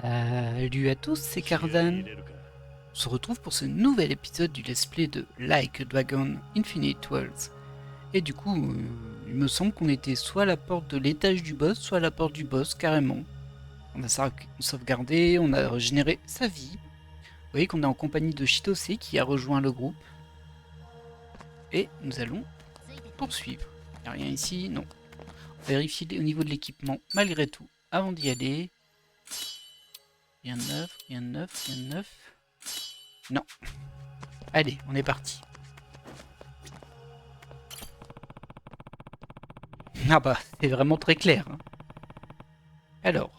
Salut à tous, c'est Cardan. On se retrouve pour ce nouvel épisode du let's play de Like a Dragon Infinite Worlds. Et du coup, il me semble qu'on était soit à la porte de l'étage du boss, soit à la porte du boss carrément. On a sauvegardé, on a régénéré sa vie. Vous voyez qu'on est en compagnie de Chitose qui a rejoint le groupe. Et nous allons poursuivre. Il n'y a rien ici, non. On va vérifier au niveau de l'équipement malgré tout avant d'y aller. Rien de neuf, rien de neuf, rien de neuf. Non. Allez, on est parti. Ah bah, c'est vraiment très clair. Hein. Alors,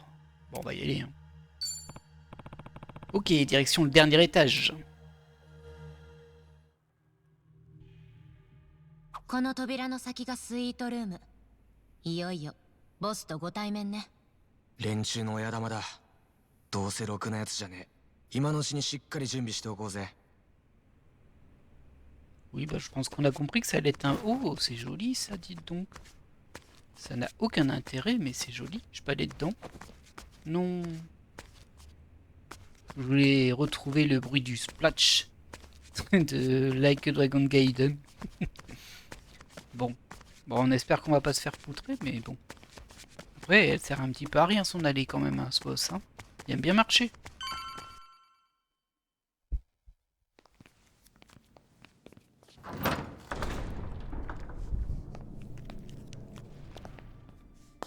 bon, on va y aller. Hein. Ok, direction le dernier étage. この扉の先がスイートルーム。いよいよボスとご対面ね。連中の親玉だ。どうせろくなやつじゃねえ。今のうちにしっかり準備しておこうぜ。Oui, bah je pense qu'on a compris que ça allait être un... Oh, c'est joli ça, dites donc. Ça n'a aucun intérêt, mais c'est joli. Je peux aller dedans. Non. Je voulais retrouver le bruit du splash de Like a Dragon Gaiden. Bon, on espère qu'on va pas se faire poutrer, mais bon. Après, elle sert un petit peu à rien son allée quand même, hein, ce boss. Hein. Il aime bien marcher.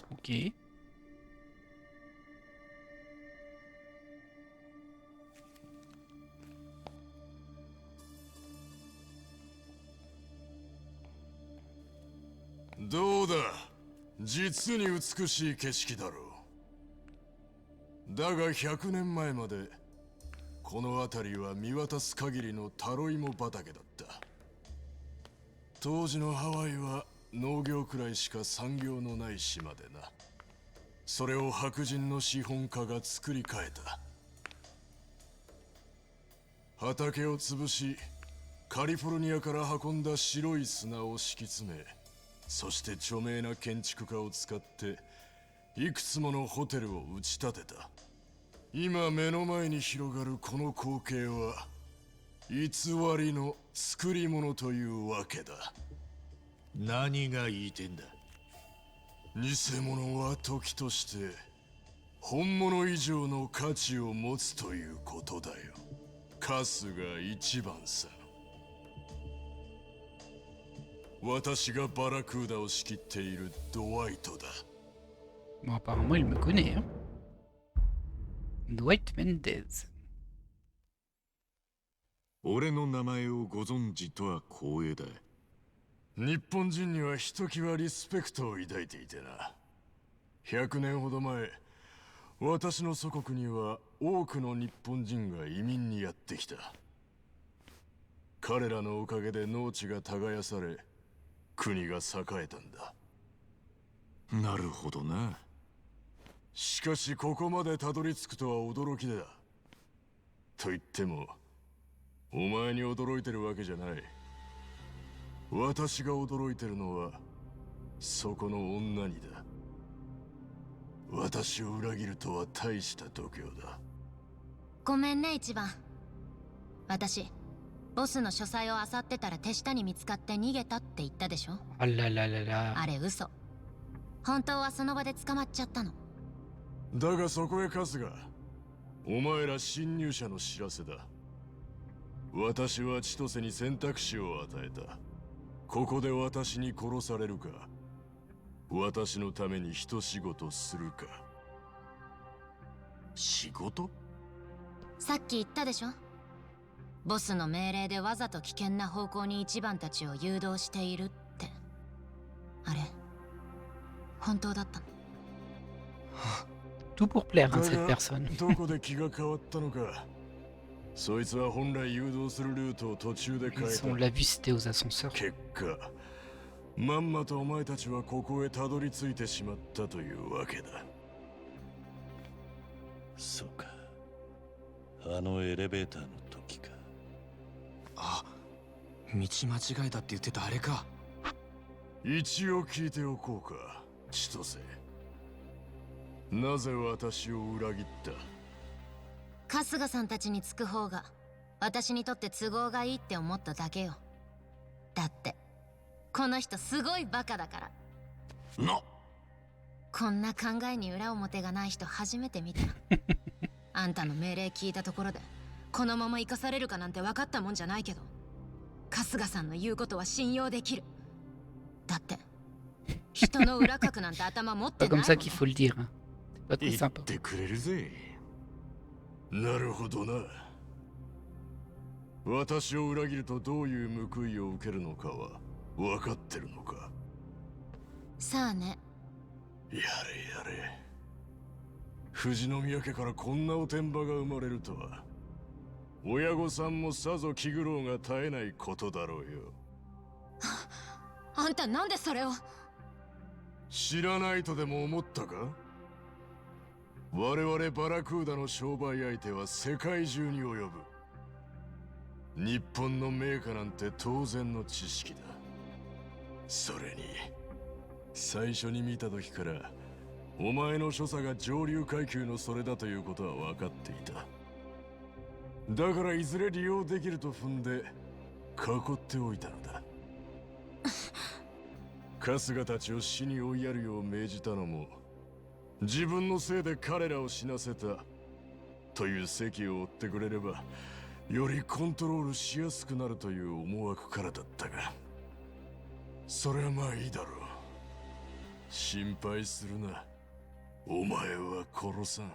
Ok.どうだ、実に美しい景色だろう。だが100年前までこの辺りは見渡す限りのタロイモ畑だった。当時のハワイは農業くらいしか産業のない島でな。それを白人の資本家が作り変えた。畑を潰し、カリフォルニアから運んだ白い砂を敷き詰め、そして著名な建築家を使っていくつものホテルを打ち立てた。今目の前に広がるこの光景は偽りの作り物というわけだ。何が言いてんだ。偽物は時として本物以上の価値を持つということだよ。カスが一番さ。私がバラクーダを仕切っているドワイトだ。Bon, apparemment, il me connaît. Hein. Dwight Mendez. 俺の名前をご存知とは光栄だ。日本人にはひときわリスペクトを抱いていてな。100年ほど前、私の祖国には多くの日本人が移民にやってきた。彼らのおかげで農地が耕され、国が栄えたんだ。なるほどな。しかしここまでたどり着くとは驚きだ。と言っても、お前に驚いてるわけじゃない。私が驚いてるのは、そこの女にだ。私を裏切るとは大した度胸だ。ごめんね一番。私ボスの書斎を漁ってたら手下に見つかって逃げたって言ったでしょ。あらららら。あれ嘘。本当はその場で捕まっちゃったの。だがそこへカスが、お前ら侵入者の知らせだ。私は千歳に選択肢を与えた。ここで私に殺されるか、私のために一仕事するか。仕事？さっき言ったでしょ。ボスの命令でわざと危険な方向に一番たちを誘導しているって。あれ本当だったの。Tout pour plaire, hein, cette personne. どこで気が変わったのか。そいつは本来誘導するルートを途中で変えた。On l'a vu, c'était aux ascenseurs. 結果、まんまとお前たちはここへたどり着いてしまったというわけだ。そうか。あのエレベーターの時か。あ、道間違えたって言ってたあれか。一応聞いておこうか、千歳。なぜ私を裏切った？春日さんたちにつく方が私にとって都合がいいって思っただけよ。だってこの人すごいバカだから。なこんな考えに裏表がない人初めて見た。あんたの命令聞いたところでこのまま生かされるかなんて分かったもんじゃないけど、春日さんの言うことは信用できる。だって人の裏書くなんて頭持っ Pas てない comme も ça の。 qu'il faut le dire. Hein. C'est pas très 言っ sympa. てくれるぜ。なるほどな。私を裏切るとどういう報いを受けるのかは分かってるのか。さあね。やれやれ。富士宮家からこんなおてんばが生まれるとは、親御さんもさぞ気苦労が絶えないことだろうよ。あんたなんでそれを。知らないとでも思ったか。我々バラクーダの商売相手は世界中に及ぶ。日本の名家なんて当然の知識だ。それに最初に見た時からお前の所作が上流階級のそれだということは分かっていた。だからいずれ利用できると踏んで囲っておいたのだ。春日たちを死に追いやるよう命じたのも、自分のせいで彼らを死なせたという責を負ってくれればよりコントロールしやすくなるという思惑からだったが、それはまあいいだろう。心配するな。お前は殺さん。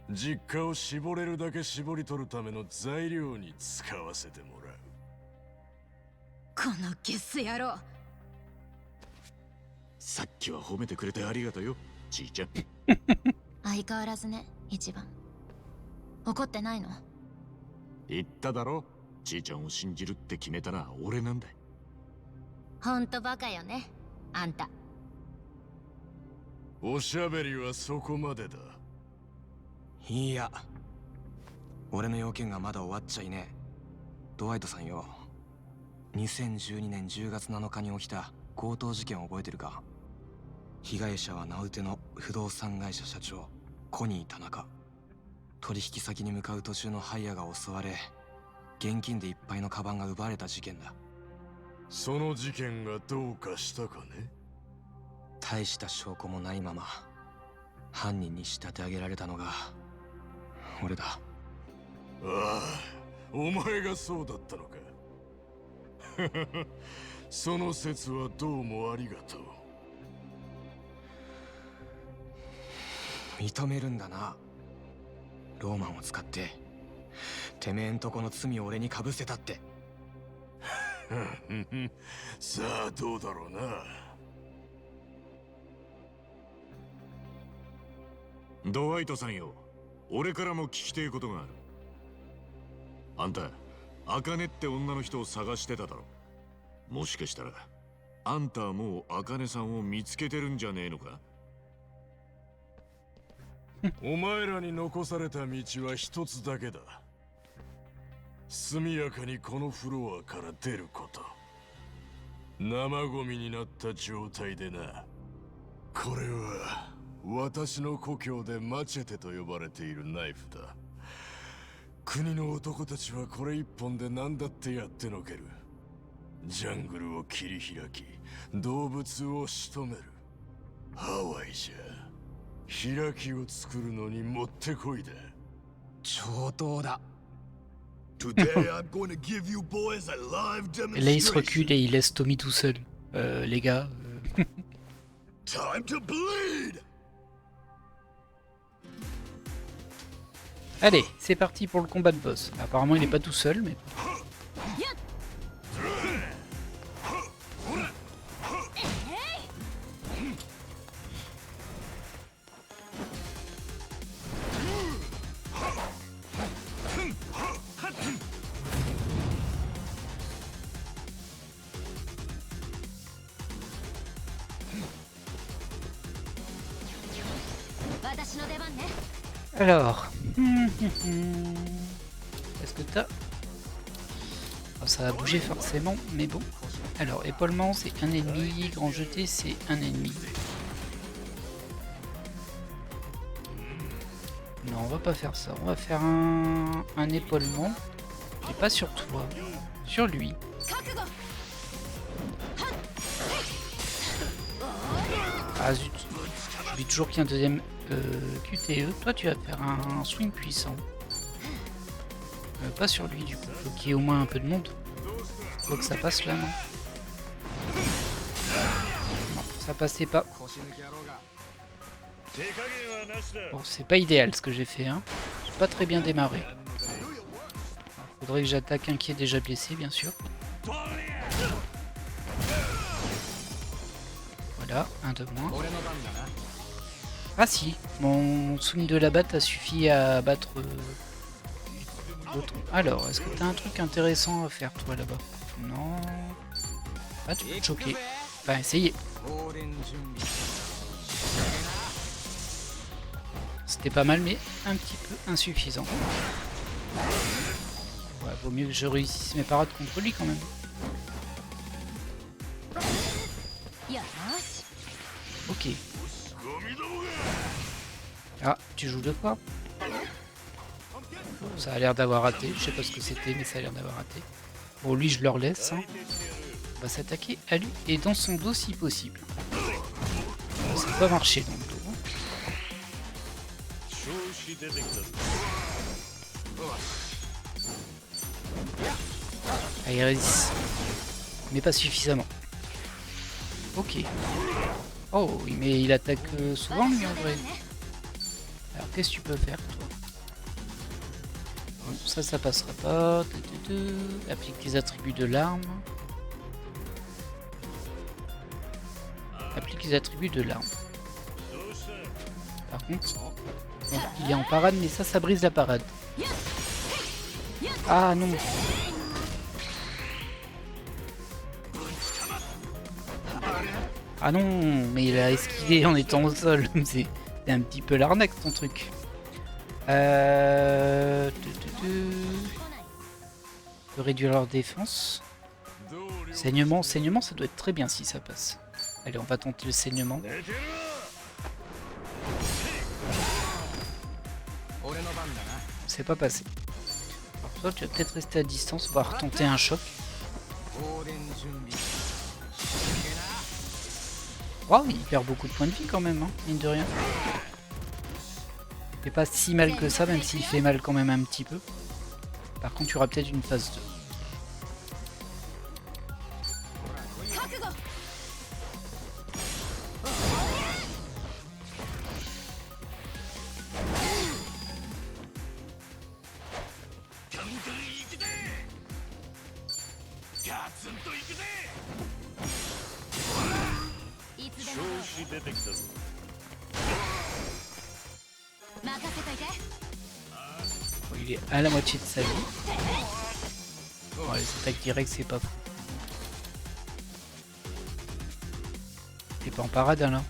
実家を絞れるだけ絞り取るための材料に使わせてもらう。このゲス野郎。さっきは褒めてくれてありがとうよ、ちいちゃん。相変わらずね、一番。怒ってないの？言っただろ、ちいちゃんを信じるって決めたのは俺なんだ。ほんとバカよね、あんた。おしゃべりはそこまでだ。いや、俺の要件がまだ終わっちゃいねえ。ドワイトさんよ、2012年10月7日に起きた強盗事件を覚えてるか。被害者は名うての不動産会社社長コニー田中。取引先に向かう途中のハイヤが襲われ、現金でいっぱいのカバンが奪われた事件だ。その事件がどうかしたかね。大した証拠もないまま犯人に仕立て上げられたのが俺だ。ああ、お前がそうだったのか。その説はどうもありがとう。認めるんだな。ローマンを使っててめえんとこの罪を俺にかぶせたって。さあどうだろうな。ドワイトさんよ、俺からも聞きてえことがある。あんた、アカネって女の人を探してただろ。もしかしたらあんたはもうアカネさんを見つけてるんじゃねえのか。お前らに残された道は一つだけだ。速やかにこのフロアから出ること。生ゴミになった状態でな。これは私の故郷でマチェテと呼ばれているナイフだ。国の男たちはこれ一本で何だってやってのける。ジャングルを切り開き、動物を仕留める。ハワイじゃ開きを作るのにもってこいだ。上等だ。Today I'm going to give you boys a live Et là, il se demonstration. recule et il laisse Tommy tout seul. Les gars. Time to bleed. Allez, c'est parti pour le combat de boss. Apparemment, il est pas tout seul, mais... Alors... Est-ce que t'as... Oh, ça va bouger forcément, mais bon. Alors, épaulement, c'est un ennemi. Grand jeté, c'est un ennemi. Non, on va pas faire ça. On va faire un épaulement. Et pas sur toi. Sur lui. Ah zut. J'oublie toujours qu'il y a un deuxième QTE. Toi, tu vas faire un swing puissant. Pas sur lui, du coup. Faut qu'il y ait au moins un peu de monde. Faut que ça passe là, non? Non, ça passait pas. Bon, c'est pas idéal ce que j'ai fait, hein. J'ai pas très bien démarré. Faudrait que j'attaque un qui est déjà blessé, bien sûr. Voilà, un de moins. Ah si, mon swing de la batte a suffi à battre l'autre. Alors, est-ce que t'as un truc intéressant à faire, toi, là-bas? Non. Ah, tu peux te choquer. Enfin, essayez. C'était pas mal, mais un petit peu insuffisant. Ouais, vaut mieux que je réussisse mes parades contre lui, quand même. Ok. Ah, tu joues de quoi? Ça a l'air d'avoir raté. Je sais pas ce que c'était, mais ça a l'air d'avoir raté. Bon, lui, je leur laisse. Hein. On va s'attaquer à lui et dans son dos si possible. Ça n'a pas marché dans le dos. Ah, il résiste. Mais pas suffisamment. Ok. Oh, mais il attaque souvent lui en vrai. Alors qu'est-ce que tu peux faire toi? Bon, ça passera pas. Applique les attributs de l'arme. Applique les attributs de l'arme. Par contre, bon, il est en parade, mais ça brise la parade. Ah non. Ah non, mais il a esquivé en étant au sol. C'est un petit peu l'arnaque ton truc. Peut réduire leur défense. Saignement, saignement, ça doit être très bien si ça passe. Allez, on va tenter le saignement. C'est pas passé. Alors toi, tu vas peut-être rester à distance, on va retenter un choc. Oh, il perd beaucoup de points de vie quand même, hein, mine de rien. Il fait pas si mal que ça, même s'il fait mal quand même un petit peu. Par contre, il y aura peut-être une phase 2. Bon, il est à la moitié de sa vie. Bon, les attaques directes, c'est pas fou. Il est pas en parade là.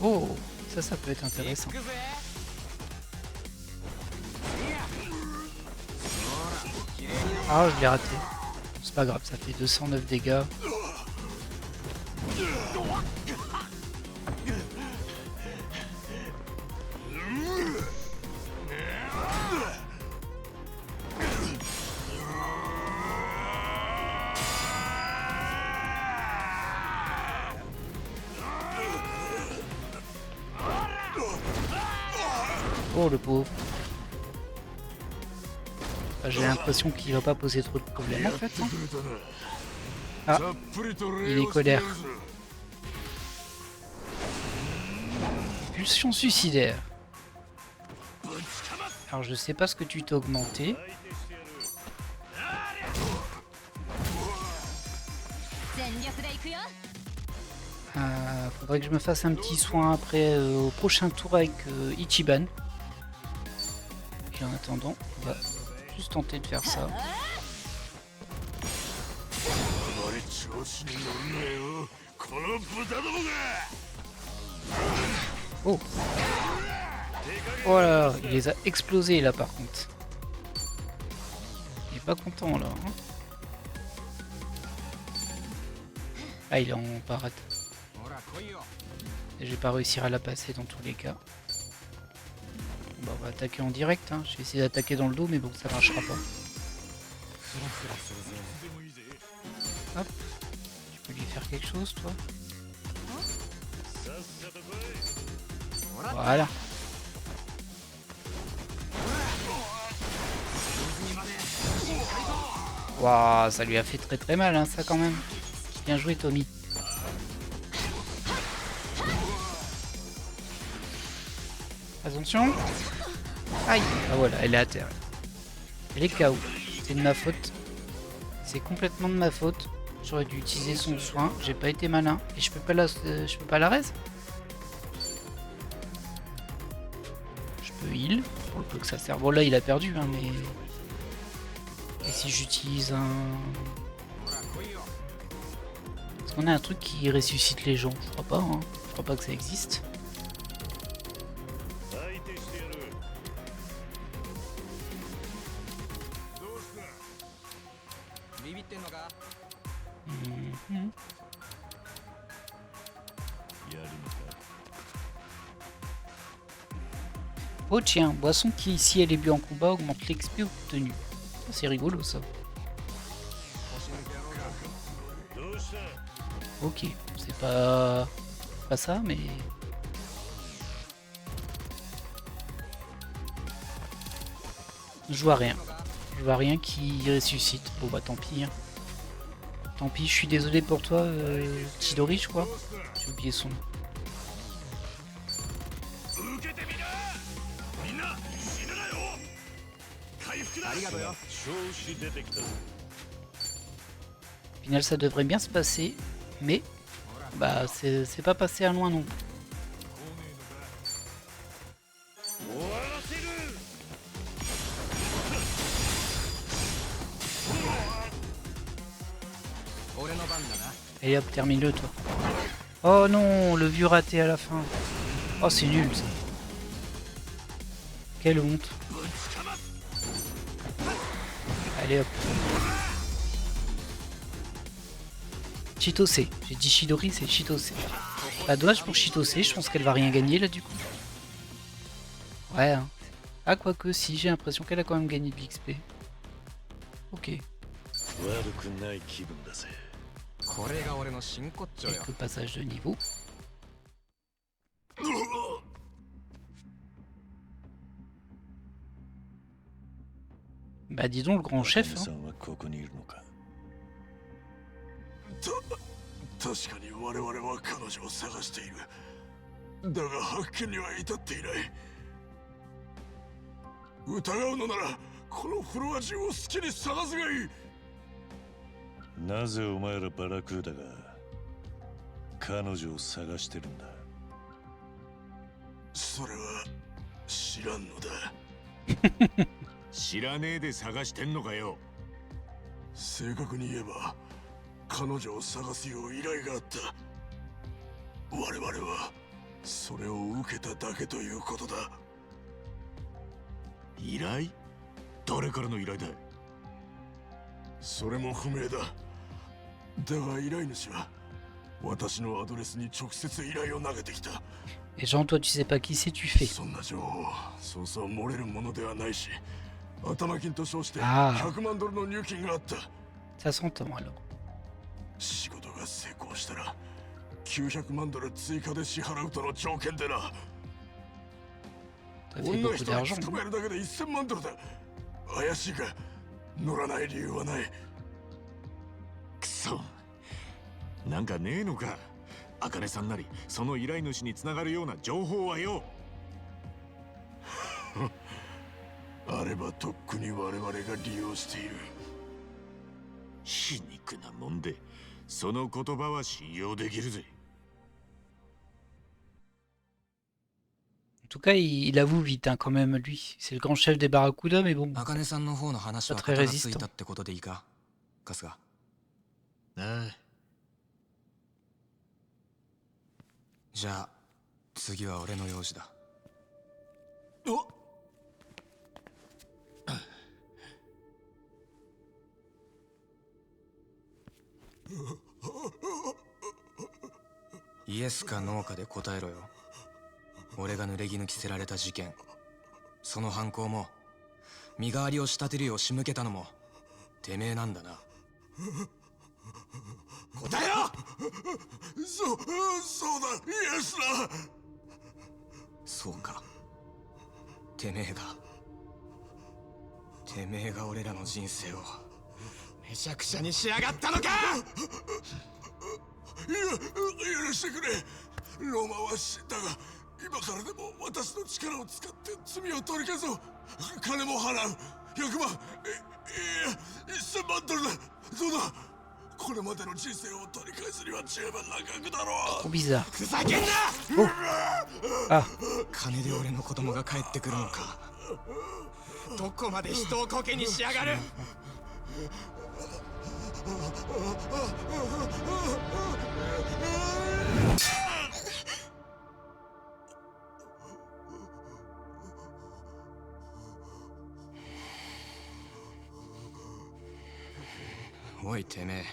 Oh, ça peut être intéressant. Ah, je l'ai raté. C'est pas grave, ça fait 209 dégâts. Oh le pauvre. J'ai l'impression qu'il va pas poser trop de problèmes en fait. Hein. Ah, il est colère. Pulsion suicidaire. Alors je sais pas ce que tu t'as augmenté. Faudrait que je me fasse un petit soin après au prochain tour avec Ichiban. Et en attendant, on va juste tenter de faire ça. Oh. Voilà, il les a explosés là par contre. Il est pas content là. Hein. Ah, il est en parade. J'ai pas réussi à la passer dans tous les cas. Bah, on va attaquer en direct. Hein. Je vais essayer d'attaquer dans le dos, mais bon, ça marchera pas. Hop. Tu peux lui faire quelque chose, toi? Voilà. Waouh, ça lui a fait très mal, hein, ça quand même. Bien joué, Tommy. Attention. Aïe. Ah voilà, elle est à terre. Elle est KO. C'est de ma faute. C'est complètement de ma faute. J'aurais dû utiliser son soin. J'ai pas été malin. Et je peux pas la raise. Je peux heal. Pour le peu que ça sert. Bon là il a perdu hein, mais. Et si j'utilise un. Est-ce qu'on a un truc qui ressuscite les gens? Je crois pas, hein. Je crois pas que ça existe. Mhm. Oh tiens, boisson qui, si elle est bu en combat, augmente l'XP obtenu. C'est rigolo ça. Ok, c'est pas ça, mais... Je vois rien. Je vois rien qui ressuscite. Bon bah tant pis. Hein. Tant pis, je suis désolé pour toi, Chidori, je crois. J'ai oublié son nom. Au final, ça devrait bien se passer, mais bah c'est pas passé à loin non plus. Et hop, termine-le toi. Oh non, le vieux raté à la fin. Oh, c'est nul ça. Quelle honte. Allez hop. Chitose. J'ai dit Chidori, c'est Chitose. Bah dommage pour Chitose, je pense qu'elle va rien gagner là du coup. Ouais. Hein. Ah quoique si, j'ai l'impression qu'elle a quand même gagné de l'XP. Ok. Quelques passages de niveau. Bah dis donc le grand chef. Hein. 確かに我々は彼女を探している。だが発見には至っていない。疑うのならこのフロア中を好きに探すがいい。なぜお前らバラクーダが彼女を探してるんだ。それは知らんのだ。知らねえで探してんのかよ。正確に言えば彼女を探すよう依頼があった。我々はそれを受けただけということだ。依頼？誰からの依頼だ？それも不明だ。だが依頼主は私のアドレスに直接依頼を投げてきた。Et Jean, toi tu sais pas qui c'est, tu fais. そんな情報、そうそう漏れるものではないし、頭金と称してああ。100万ドルの入金があった。Ça s'entend alors. 仕事が成功したら900万ドル追加で支払うとの条件でな。Ça fait 女 beaucoup 一人 d'argent. 捕まえるだけで1000万ドルだ。怪しいか？乗らない理由はない。くそ。なんかねえのか。茜さんなりその依頼主につながるような情報はよ。あればとっくに我々が利用している。皮肉なもんで、その言葉は信用できるぜ。En tout cas, il avoue vite hein, quand même, lui. C'est le grand chef des Barracuda, mais bon. 茜さんの方の話は Pas très 片がつい résistant. たってことでいいか、春日。ああ。じゃあ次は俺の用事だ。イエスかノーかで答えろよ。俺が濡れ衣着せられた事件、その犯行も身代わりを仕立てるよう仕向けたのもてめえなんだな。答えろ。そうだ、イエスだ。そうか。てめえが俺らの人生をめちゃくちゃにしやがったのか。許してくれ。ローマは死んだが、今からでも私の力を使って罪を取り消そう。金も払う。100万、いや、1000万ドルだ。どうだ。これまでの人生を取り返すには十分な額だろう。 Trop bizarre. ふざけんな。 Ah, 金で俺の子供が帰ってくるのか。どこまで人をコケにしやがる。おいてめえ、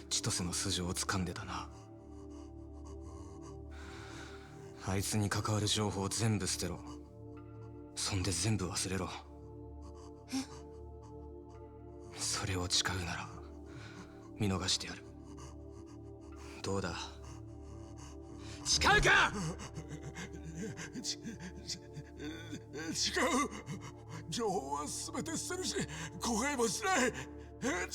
千歳の素性を掴んでたな。あいつに関わる情報を全部捨てろ。そんで全部忘れろ。それを誓うなら見逃してやる。どうだ、誓うか。違う。情報は全て捨てるし、後悔もしない。違う。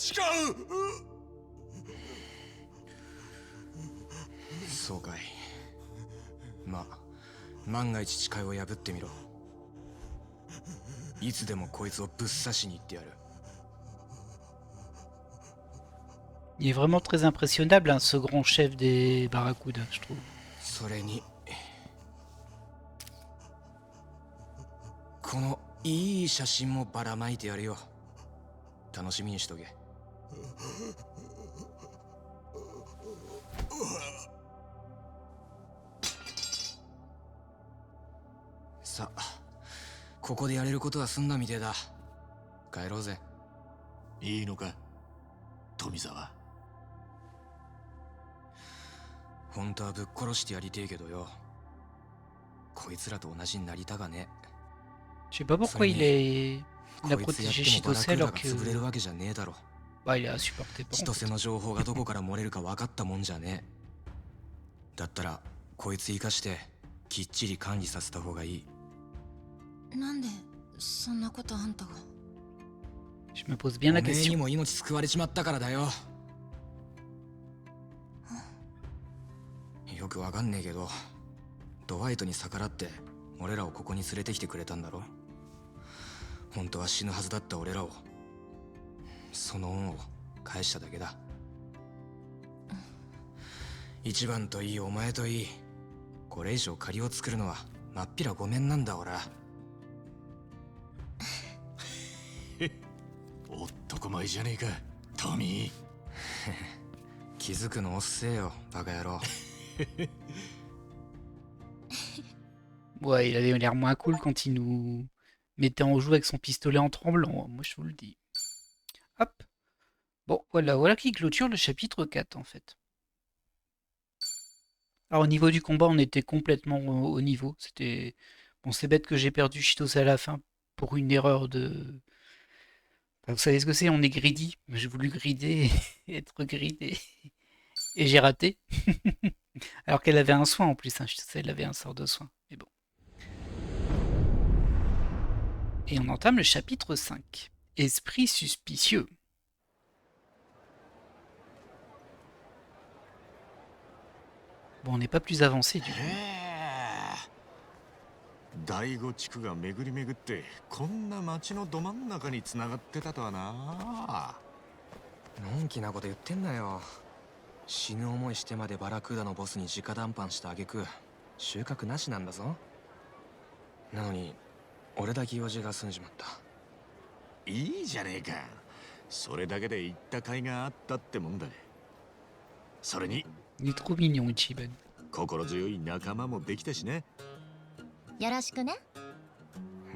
そうかい。まあ万が一誓いを破ってみろ。いつでもこいつをぶっ刺しに行ってやる。 il est vraiment très impressionnable, hein, ce grand chef des Barracudas, je trouve. それにこのいい写真もばらまいてやるよ。楽しみにしとけ。さあ、ここでやれることは済んだみてえだ。帰ろうぜ。いいのか、富沢。本当はぶっ殺してやりてえけどよ。こいつらと同じになりたがね。 Je sais pas pourquoi il a こいつやっ protégé てもバラ Chitose クーダ alors が que 潰れるわけじゃねえだろ。 bah, il est insupporté par 千歳の情報がどこから漏れるか分かったもんじゃねえ。だったらこいつ生かしてきっちり管理させた方がいい。なんでそんなことあんたが。 Je me pose bien お la めえに question. も命救われちまったからだよ。よくわかんねえけど、ドワイトに逆らって俺らをここに連れてきてくれたんだろ。本当は死ぬはずだった俺らを、その恩を返しただけだ。一番といいお前といい、これ以上借りを作るのはまっぴらごめんなんだ俺は。男前じゃねえか、トミー。気づくのおっせえよ、バカ野郎。Ouais, il avait l'air moins cool quand il nous mettait en jeu avec son pistolet en tremblant, moi je vous le dis. Hop. Bon, voilà qui clôture le chapitre 4 en fait. Alors au niveau du combat, on était complètement au niveau. C'était... Bon, c'est bête que j'ai perdu Chitose à la fin pour une erreur de... Enfin, vous savez ce que c'est, on est greedy. J'ai voulu grider et être gridé. Et j'ai raté. Alors qu'elle avait un soin en plus, hein. Chitose, elle avait un sort de soin. Mais bon. Et on entame le chapitre 5. Esprit suspicieux. Bon, on n'est pas plus avancé du coup. 第五地区が巡り巡ってこんな町のど真ん中に繋がってたとはな。のんきなこと言ってんなよ。死ぬ思いしてまでバラクーダのボスに直談判した挙句収穫なしなんだぞ。なのに俺だけ用事が済んじまった。いいじゃねえか、それだけで行った甲斐があったってもんだ。それに Il est trop mignon, Ichiban. 心強い仲間もできたしね。よろしくね。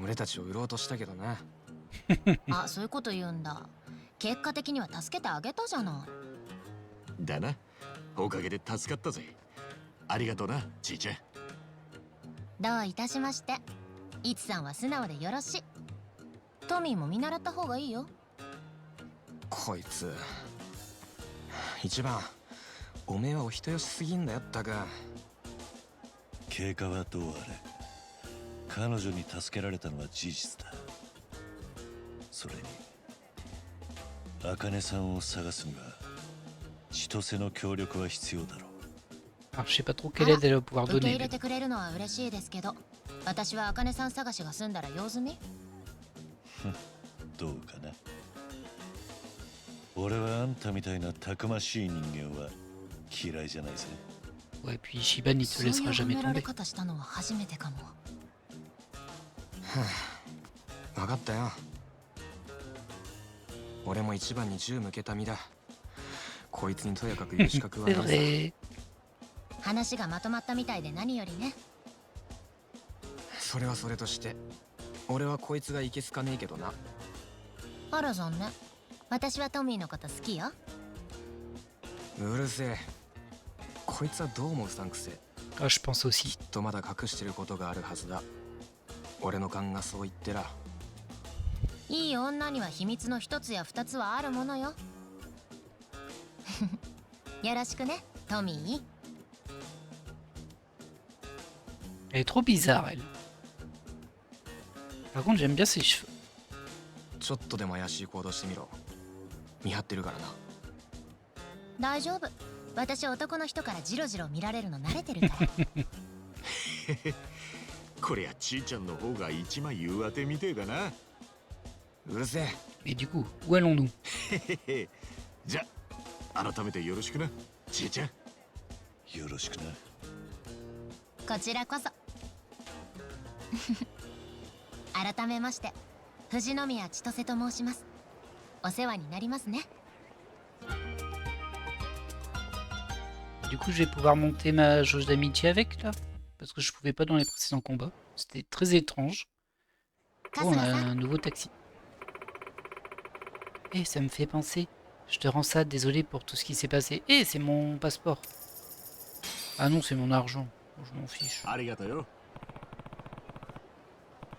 俺たちを売ろうとしたけどな。あ、そういうこと言うんだ。結果的には助けてあげたじゃない。だな、おかげで助かったぜ。ありがとうな、ちいちゃん。どういたしまして。イチさんは素直でよろしい。トミーも見習った方がいいよ。こいつ一番おめえはお人よしすぎんだよったか。経過はどうあれ彼女に助けられたのは事実だ。それに茜さんを探すには千歳の協力は必要だろう。 Alors je sais pas trop quelle aide elle va pouvoir 受け donner. 入れてくれるのは嬉しいですけど、私は茜さん探しが済んだら用済み。どうかな。俺はあんたみたいなたくましい人間は嫌いじゃないぜ。 Ouais, puis Shiban il te そういう laissera 褒 jamais められ tomber. 方したのは初めてかも。分かったよ。俺も一番に銃向けた身だ。こいつにとやかく言う資格は C'est ないさ。 vrai. 話がまとまったみたいで何よりね。それはそれとして俺はこいつがいけすかねえけどな。あら残念。私はトミーのこと好きよ。うるせえ。こいつはどう思うサンクス。 Ah, je pense aussi. きっとまだ隠してることがあるはずだ。俺の勘がそう言ってら。いい女には秘密の一つや二つはあるものよ。よろしくね、トミー。 Elle est trop bizarre, elle. Par contre, j'aime bien ses cheveux. ちょっとでも怪しい行動してみろ。見張ってるからな。大丈夫。私男の人からジロジロ見られるの慣れてるから。こりゃちーちゃんの方が一枚言う当てみてえだな。うるせえ。 Mais du coup, où allons-nous? じゃあ改めてよろしくな、ちーちゃん。よろしくな。こちらこそ。改めまして藤宮千歳と申します。お世話になりますね。 Du coup, je vais pouvoir monter ma jauge d'amitié avec, là? Parce que je pouvais pas dans les précédents combats. C'était très étrange. Oh, on a un nouveau taxi. Eh, ça me fait penser. Je te rends ça, désolé pour tout ce qui s'est passé. Eh, c'est mon passeport. Ah non, c'est mon argent. Oh, je m'en fiche. ありがとよ。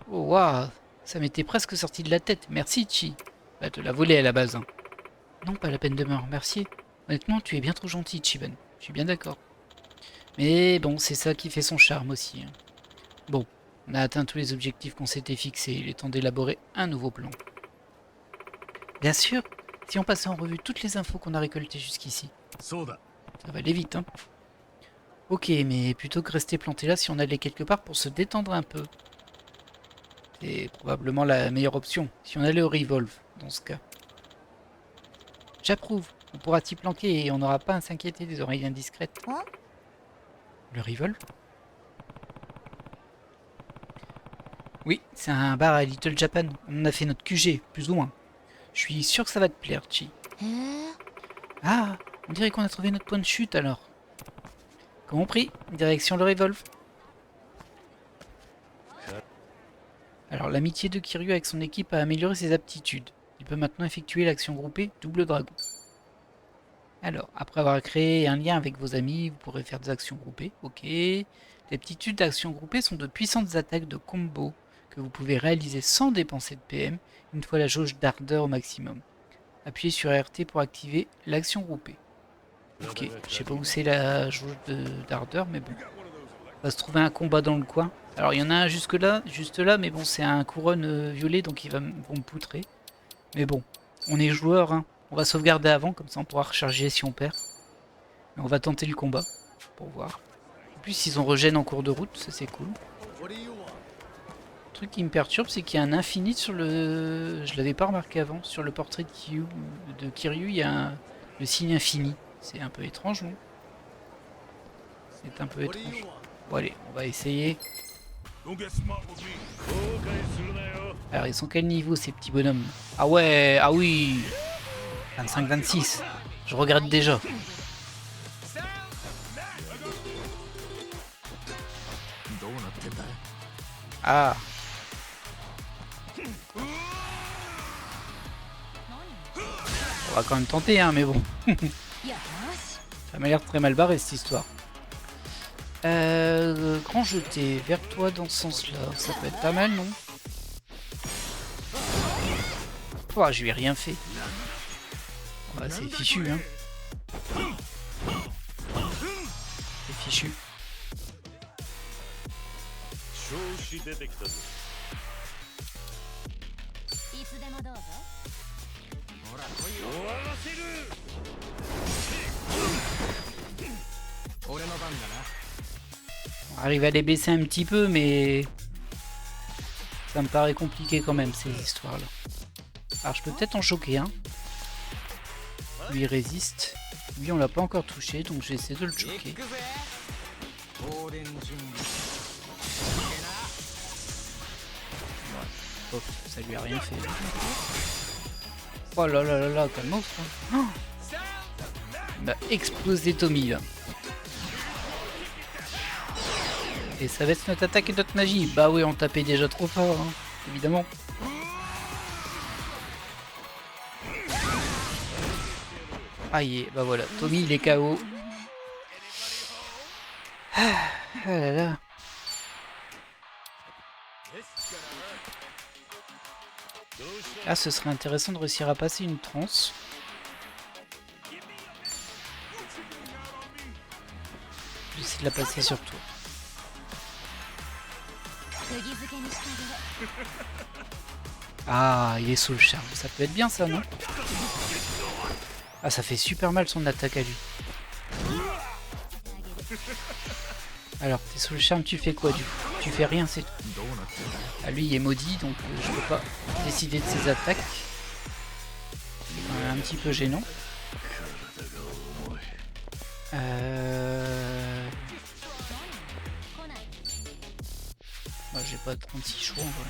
Oh, waouh. Ça m'était presque sorti de la tête. Merci, Chi. Bah, te l'a volé à la base, hein. Non, pas la peine de me remercier. Honnêtement, tu es bien trop gentil, Chiban. Je suis bien d'accord. Mais bon, c'est ça qui fait son charme aussi, hein. Bon, on a atteint tous les objectifs qu'on s'était fixés. Il est temps d'élaborer un nouveau plan. Bien sûr, si on passait en revue toutes les infos qu'on a récoltées jusqu'ici. そうだ。 Ça va aller vite, hein. Ok, mais plutôt que rester planté là, si on allait quelque part pour se détendre un peu. C'est probablement la meilleure option, si on allait au Revolve, dans ce cas. J'approuve. On pourra s'y planquer et on n'aura pas à s'inquiéter des oreilles indiscrètes. Hein? Le Revolve? Oui, c'est un bar à Little Japan. On a fait notre QG, plus ou moins. Je suis sûr que ça va te plaire, Chi. へえ。 Ah, on dirait qu'on a trouvé notre point de chute alors. Compris, direction le Revolve. Alors l'amitié de Kiryu avec son équipe a amélioré ses aptitudes. Il peut maintenant effectuer l'action groupée Double Dragon. Alors, après avoir créé un lien avec vos amis, vous pourrez faire des actions groupées. Ok. Les aptitudes d'action groupée sont de puissantes attaques de combo que vous pouvez réaliser sans dépenser de PM une fois la jauge d'ardeur au maximum. Appuyez sur RT pour activer l'action groupée. Ok, je sais pas où c'est la jauge d'ardeur, mais bon. On va se trouver un combat dans le coin. Alors il y en a un jusque là, juste là, mais bon, c'est un couronne violet, donc ils vont me poutrer. Mais bon, on est joueurs, hein. On va sauvegarder avant, comme ça on pourra recharger si on perd. Mais on va tenter le combat, pour voir. En plus, ils ont regen en cours de route, ça c'est cool. Le truc qui me perturbe, c'est qu'il y a un infini sur le... Je l'avais pas remarqué avant, sur le portrait de Kiryu, il y a le signe infini. C'est un peu étrange, non? C'est un peu étrange. Bon allez, on va essayer. Alors ils sont quel niveau ces petits bonhommes? Ah ouais, ah oui, 25-26. Je regrette déjà. Ah. On va quand même tenter, hein, mais bon. Ça m'a l'air très mal barré cette histoire. Grand jeté vers toi dans ce sens-là. Ça peut être pas mal, non? Oh, je lui ai rien fait. Bah, c'est fichu, hein. C'est fichu. On arrive à les baisser un petit peu, mais ça me paraît compliqué quand même, ces histoires-là. Alors, je peux peut-être en choquer un. Lui, il résiste. Lui, on l'a pas encore touché, donc je vais essayer de le choquer. Hop, ça lui a rien fait. Oh là là là là, quel monstre, hein. Oh, il m'a explosé Tommy là. Et ça va être notre attaque et notre magie. Bah oui, on tapait déjà trop fort, hein, évidemment. Aïe, bah voilà, Tommy il est KO. Ah là là. Ah, ce serait intéressant de réussir à passer une transe. J'essaie de la passer sur toi. Ah, il est sous le charme. Ça peut être bien ça, non? Ah, ça fait super mal son attaque à lui. Alors, t'es sous le charme, tu fais quoi du coup? Tu fais rien, c'est tout. Ah, lui, il est maudit, donc je peux pas décider de ses attaques. Un petit peu gênant. Moi, j'ai pas 36 choix en vrai.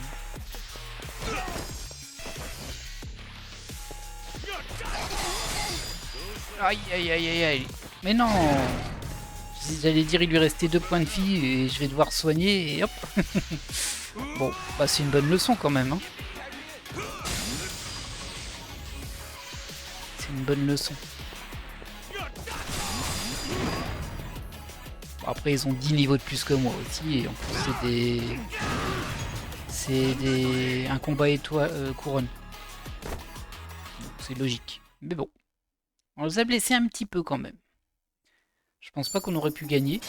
Aïe aïe aïe aïe aïe. Mais non! J'allais dire il lui restait 2 points de vie et je vais devoir soigner et hop. Bon, bah c'est une bonne leçon quand même, hein. C'est une bonne leçon. Bon, après ils ont 10 niveaux de plus que moi aussi et en plus c'est un combat étoile couronne. Donc c'est logique. Mais bon. On les a blessés un petit peu quand même. Je pense pas qu'on aurait pu gagner.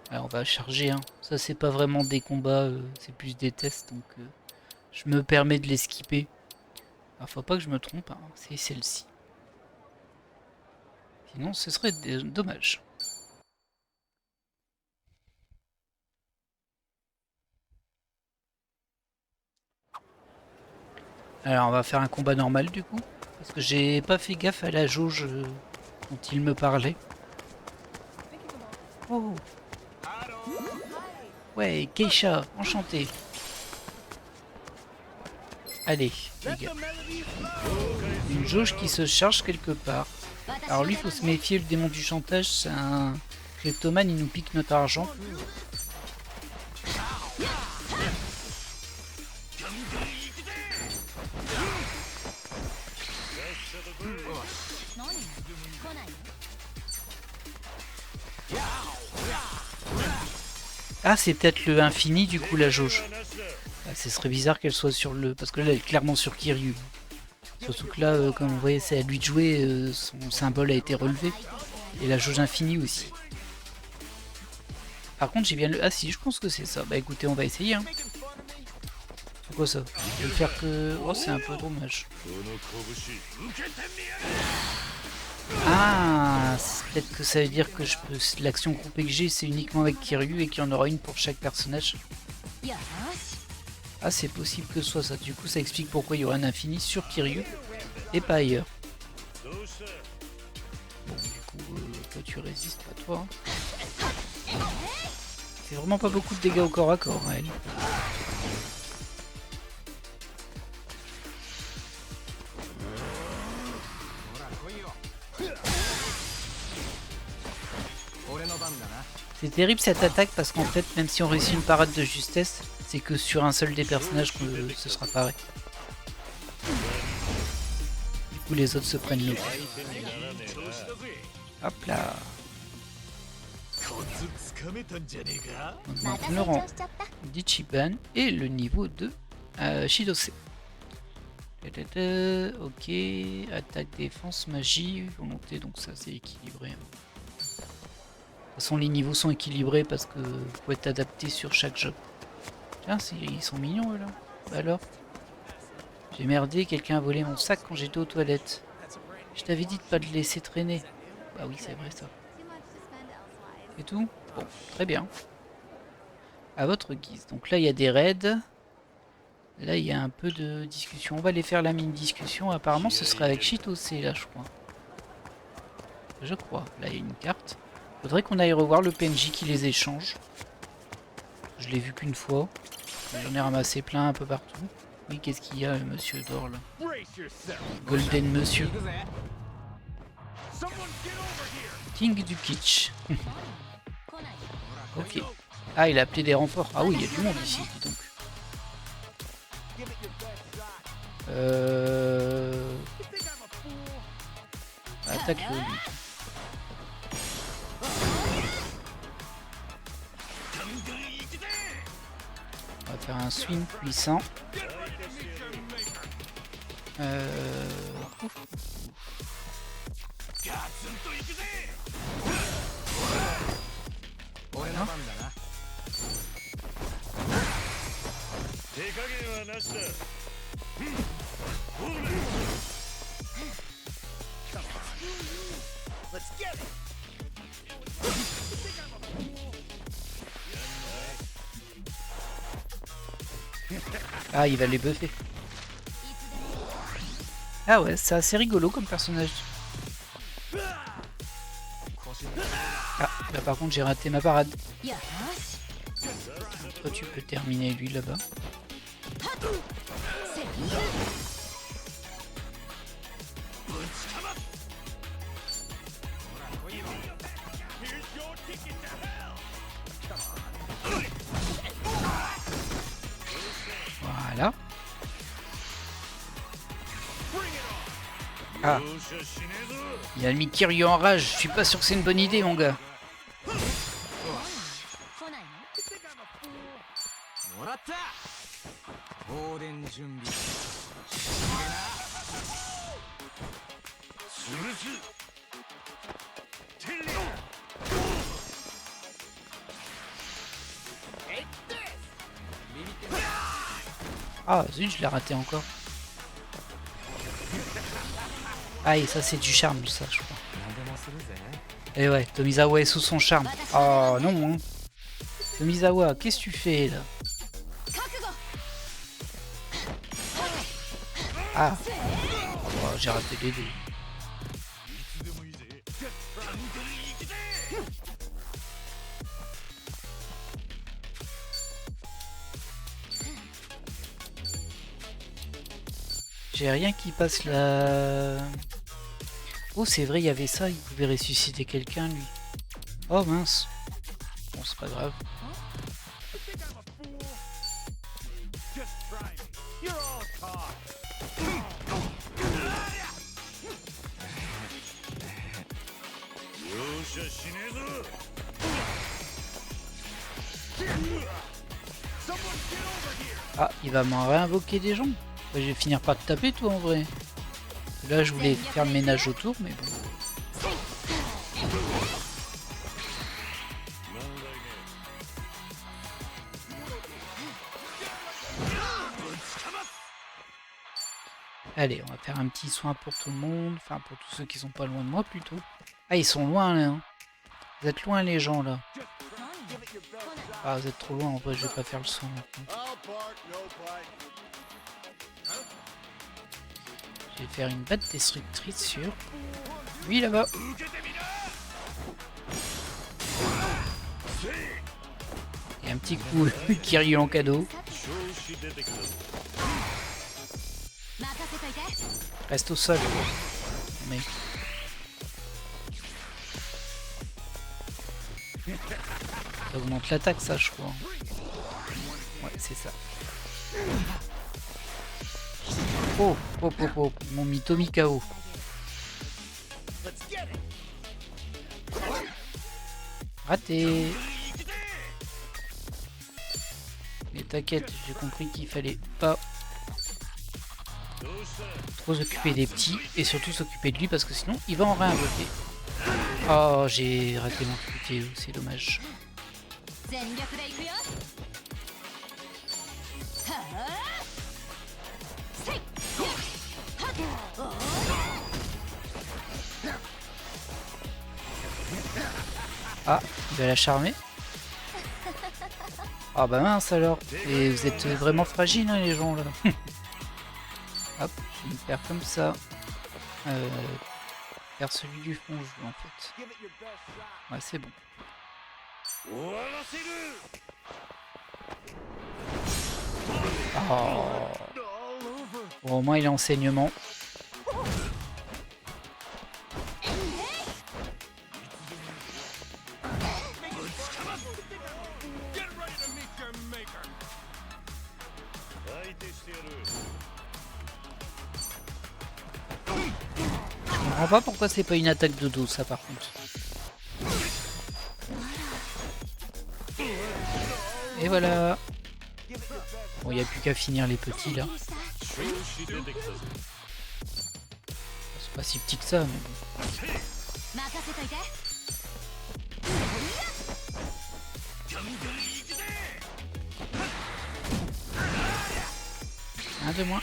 Alors on va charger, hein. Ça c'est pas vraiment des combats, c'est plus des tests, donc je me permets de les skipper. Alors faut pas que je me trompe, hein. C'est celle-ci. Sinon ce serait dommage. Alors on va faire un combat normal du coup. Parce que j'ai pas fait gaffe à la jauge dont il me parlait. Oh. Ouais, Keisha, enchanté. Allez, les gars. Une jauge qui se charge quelque part. Alors lui, faut se méfier, le démon du chantage, c'est un kleptomane, il nous pique notre argent. Ah, c'est peut-être le infini du coup la jauge. Ah, ce serait bizarre qu'elle soit sur le... Parce que là elle est clairement sur Kiryu. Surtout que là, comme vous voyez, c'est à lui de jouer, son symbole a été relevé. Et la jauge infinie aussi. Par contre j'ai bien le... Ah si, je pense que c'est ça. Bah écoutez, on va essayer. Hein. C'est quoi ça? Je vais le faire que... Oh, c'est un peu dommage. Ah, peut-être que ça veut dire que je peux... l'action groupée que j'ai, c'est uniquement avec Kiryu et qu'il y en aura une pour chaque personnage. Ah, c'est possible que ce soit ça. Du coup, ça explique pourquoi il y aura un infini sur Kiryu et pas ailleurs. Bon, du coup, toi tu résistes, pas toi. Hein. C'est vraiment pas beaucoup de dégâts au corps à corps, hein, elle. C'est terrible cette attaque parce qu'en fait, même si on réussit une parade de justesse, c'est que sur un seul des personnages que ce sera pareil. Du coup, les autres se prennent le coup. Hop là. Donc maintenant, le rang d'Ichiban et le niveau de Shidose. Ok, attaque, défense, magie, volonté, donc ça c'est équilibré. De toute façon les niveaux sont équilibrés parce que faut être adapté sur chaque job. Tiens, ils sont mignons eux là. Bah alors, j'ai merdé, quelqu'un a volé mon sac quand j'étais aux toilettes. Je t'avais dit de pas le laisser traîner. Bah oui, c'est vrai ça. C'est tout? Bon, très bien. À votre guise. Donc là, il y a des raids. Là, il y a un peu de discussion. On va aller faire la mini-discussion. Apparemment, ce serait avec Chitose, là, je crois. Je crois. Là, il y a une carte. Faudrait qu'on aille revoir le PNJ qui les échange. Je l'ai vu qu'une fois. J'en ai ramassé plein un peu partout. Oui, qu'est-ce qu'il y a, le monsieur d'or, là? Golden Monsieur. King du kitsch. Ok. Ah, il a appelé des renforts. Ah oui, il y a du monde ici, dis donc. Attaque-le, lui. On va faire un swing puissant. Ouf. Voilà. Ah, il va les buffer. Ah ouais, c'est assez rigolo comme personnage. Ah, là par contre j'ai raté ma parade. Toi tu peux terminer lui là-bas. Voilà. Ah. Il a mis Kiryu en rage. Je suis pas sûr que c'est une bonne idée, mon gars. Ah zut, je l'ai raté encore. Ah et ça c'est du charme ça je crois. Et ouais, Tomizawa est sous son charme. Oh non hein. Tomizawa, qu'est-ce que tu fais là? Ah oh, j'ai raté les deux. J'ai rien qui passe là. Oh c'est vrai il y avait ça, il pouvait ressusciter quelqu'un lui. Oh mince. Bon c'est pas grave. Ah il va m'en réinvoquer des gens. Je vais finir par te taper toi en vrai. Là je voulais faire le ménage autour mais bon. Allez on va faire un petit soin pour tout le monde. Enfin pour tous ceux qui sont pas loin de moi plutôt. Ah ils sont loin là hein. Vous êtes loin les gens là. Ah vous êtes trop loin en vrai je vais pas faire le soin maintenant. Je vais faire une batte destructrice sur lui là-bas. Et un petit coup Kiryu en cadeau. Reste au sol. Mais... ça augmente l'attaque ça je crois. Ouais c'est ça. Oh, oh, oh, oh, mon Mitomi KO. Raté. Mais t'inquiète, j'ai compris qu'il fallait pas trop s'occuper des petits et surtout s'occuper de lui parce que sinon il va en réinvoquer. Oh, j'ai raté mon truc, c'est dommage. Ah, il va la charmer. Ah bah mince alors. Et vous êtes vraiment fragiles hein, les gens là. Hop, je vais me faire comme ça. Faire celui du fond je veux en fait. Ouais c'est bon. Oh. Bon, au moins il a enseignement. Je comprends pas pourquoi c'est pas une attaque de dos ça par contre. Et voilà. Bon, il n'y a plus qu'à finir les petits là. C'est pas si petit que ça, mais bon. Un de moins.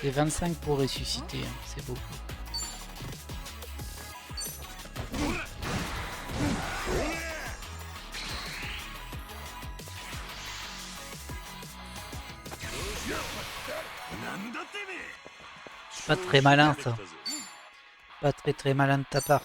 C'est 25 pour ressusciter, hein. C'est beaucoup. Pas très malin ça. Pas très malin de ta part.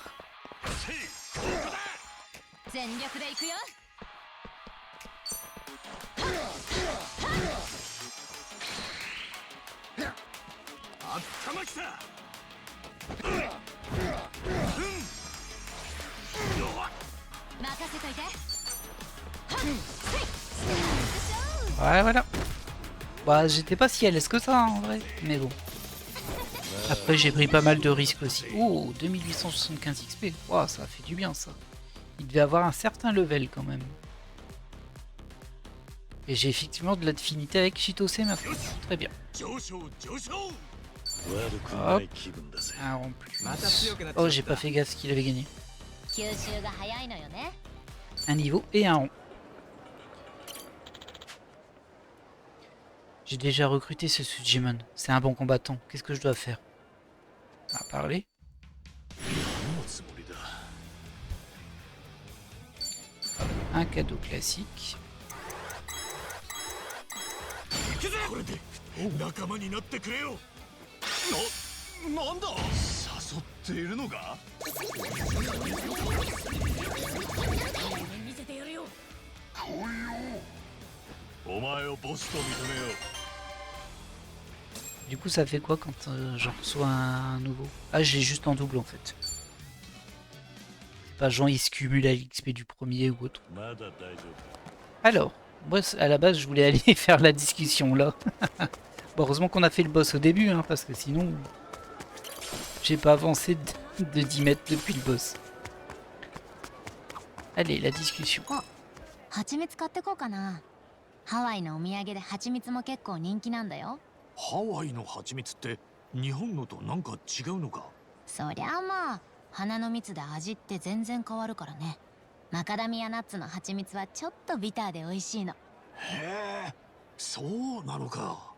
Ouais voilà. Bah j'étais pas si à l'aise que ça hein, en vrai. Mais bon. Après j'ai pris pas mal de risques aussi. Oh 2875 XP. Wow, ça a fait du bien ça. Il devait avoir un certain level quand même. Et j'ai effectivement de l'affinité avec Chitose maintenant. Très bien. Hop. Un rond plus. Oh j'ai pas fait gaffe ce qu'il avait gagné. Un niveau et un rond. J'ai déjà recruté ce Sujimon. C'est un bon combattant. Qu'est-ce que je dois faire? À parler. Un cadeau classique. Du coup ça fait quoi quand j'en reçois un nouveau? Ah j'ai juste en double en fait. Pas genre il se cumule à l'XP du premier ou autre. Alors, moi à la base je voulais aller faire la discussion là. Bon, heureusement qu'on a fait le boss au début hein, parce que sinon j'ai pas avancé de 10 mètres depuis le boss. Allez la discussion. 蜂蜜買ってこうかな。ハワイのお土産で蜂蜜も結構人気なんだよ。ハワイの蜂蜜って日本のとなんか違うのか？そりゃあまあ花の蜜で味って全然変わるからね。マカダミアナッツの蜂蜜はちょっとビターで美味しいの。へえ、そうなのか。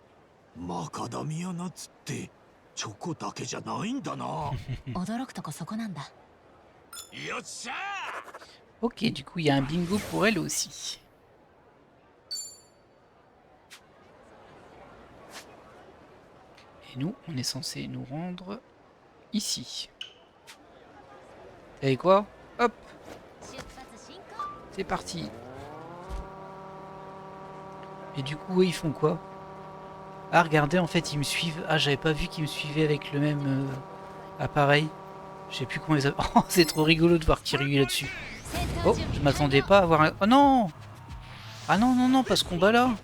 マカダミアナッツってチョコだけじゃないんだな。驚くとこそこなんだ。よっしゃー。 Ok, du coup il y a un bingo pour elle aussi. Et nous, on est censé nous rendre ici. Vous savez quoi? Hop, c'est parti. Et du coup, eux, ils font quoi? Ah, regardez, en fait, ils me suivent. Ah, j'avais pas vu qu'ils me suivaient avec le même appareil. Je sais plus comment ils appellent. Oh, c'est trop rigolo de voir Kiryu là-dessus. Oh, je m'attendais pas à avoir un... Oh non! Ah non, non, non, pas ce combat-là!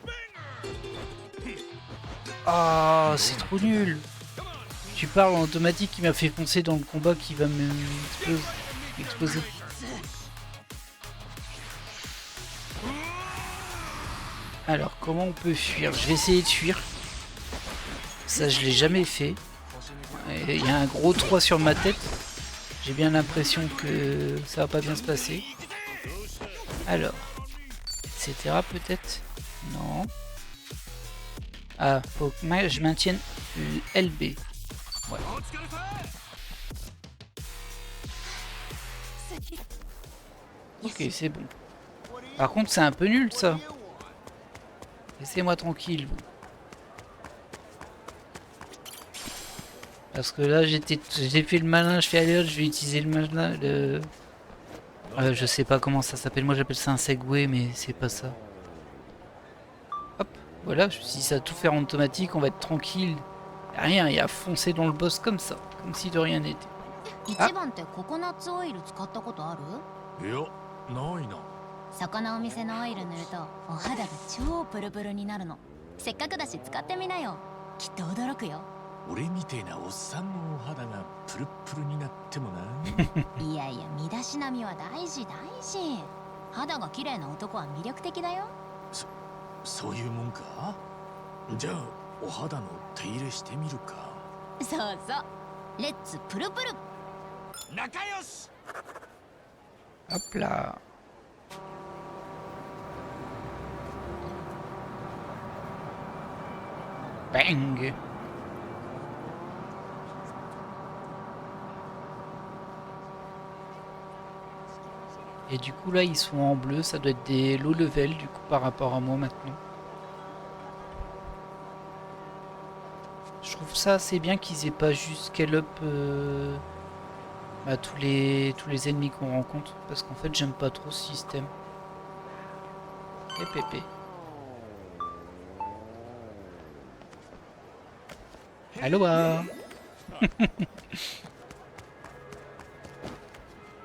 Ah, c'est trop nul! Tu parles en automatique qui m'a fait foncer dans le combat qui va m'exploser. Alors, comment on peut fuir? Je vais essayer de fuir. Ça, je l'ai jamais fait. Il y a un gros 3 sur ma tête. J'ai bien l'impression que ça va pas bien se passer. Alors, etc. peut-être? Non. Ah, faut que je maintienne LB. Ouais. Ok, c'est bon. Par contre, c'est un peu nul ça. Laissez-moi tranquille, vous. Parce que là, j'ai fait le malin, je fais aller hop, je vais utiliser le malin, je sais pas comment ça s'appelle, moi j'appelle ça un segway, mais c'est pas ça. Hop, voilà, si ça va tout faire en automatique, on va être tranquille. Y a rien, il y a foncé dans le boss comme ça, comme si de rien n'était. 一番ってココナッツオイル使ったことある？いやないな。そこのお店のオイル塗るとお肌が超プルプルになるの。せっかくだし使ってみなよ。きっと驚くよ。俺みてえなおっさんのお肌がプルプルになってもな。いやいや、身だしなみは大事大事。肌が綺麗な男は魅力的だよ。そういうもんか？じゃあお肌の手入れしてみるか。そうそう。レッツプルプル。仲良し。Hop là. Bang. Et du coup là ils sont en bleu, ça doit être des low level du coup par rapport à moi maintenant. Je trouve ça assez bien qu'ils aient pas juste scale up tous les ennemis qu'on rencontre, parce qu'en fait j'aime pas trop ce système. Et pépé. Aloha.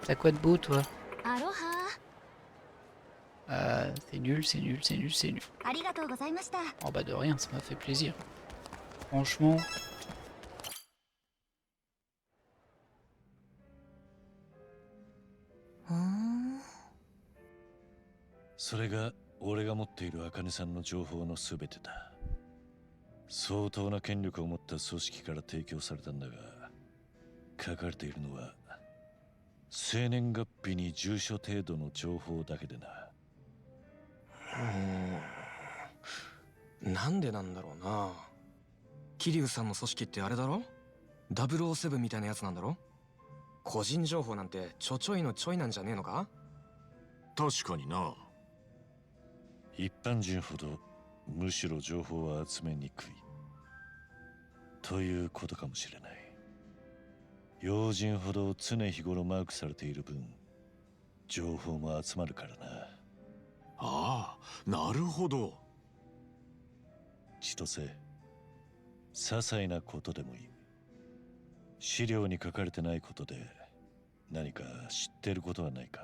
T'as quoi de beau toi? アロハ。C'est nul, c'est nul, c'est nul, c'est nul. ありがとうございました。 Oh bah de rien, ça m'a fait plaisir. Franchement. それが俺が持っている茜さんの情報のすべてだ。相当な権力を持った組織から提供されたんだが、書かれているのは生年月日に住所程度の情報だけでな。なんでなんだろうな。桐生さんの組織ってあれだろ？ 007 みたいなやつなんだろ？個人情報なんてちょちょいのちょいなんじゃねえのか？確かにな。一般人ほどむしろ情報は集めにくいということかもしれない。要人ほど常日頃マークされている分、情報も集まるからな。ああ、なるほど。千歳、些細なことでもいい。資料に書かれてないことで何か知ってることはないか？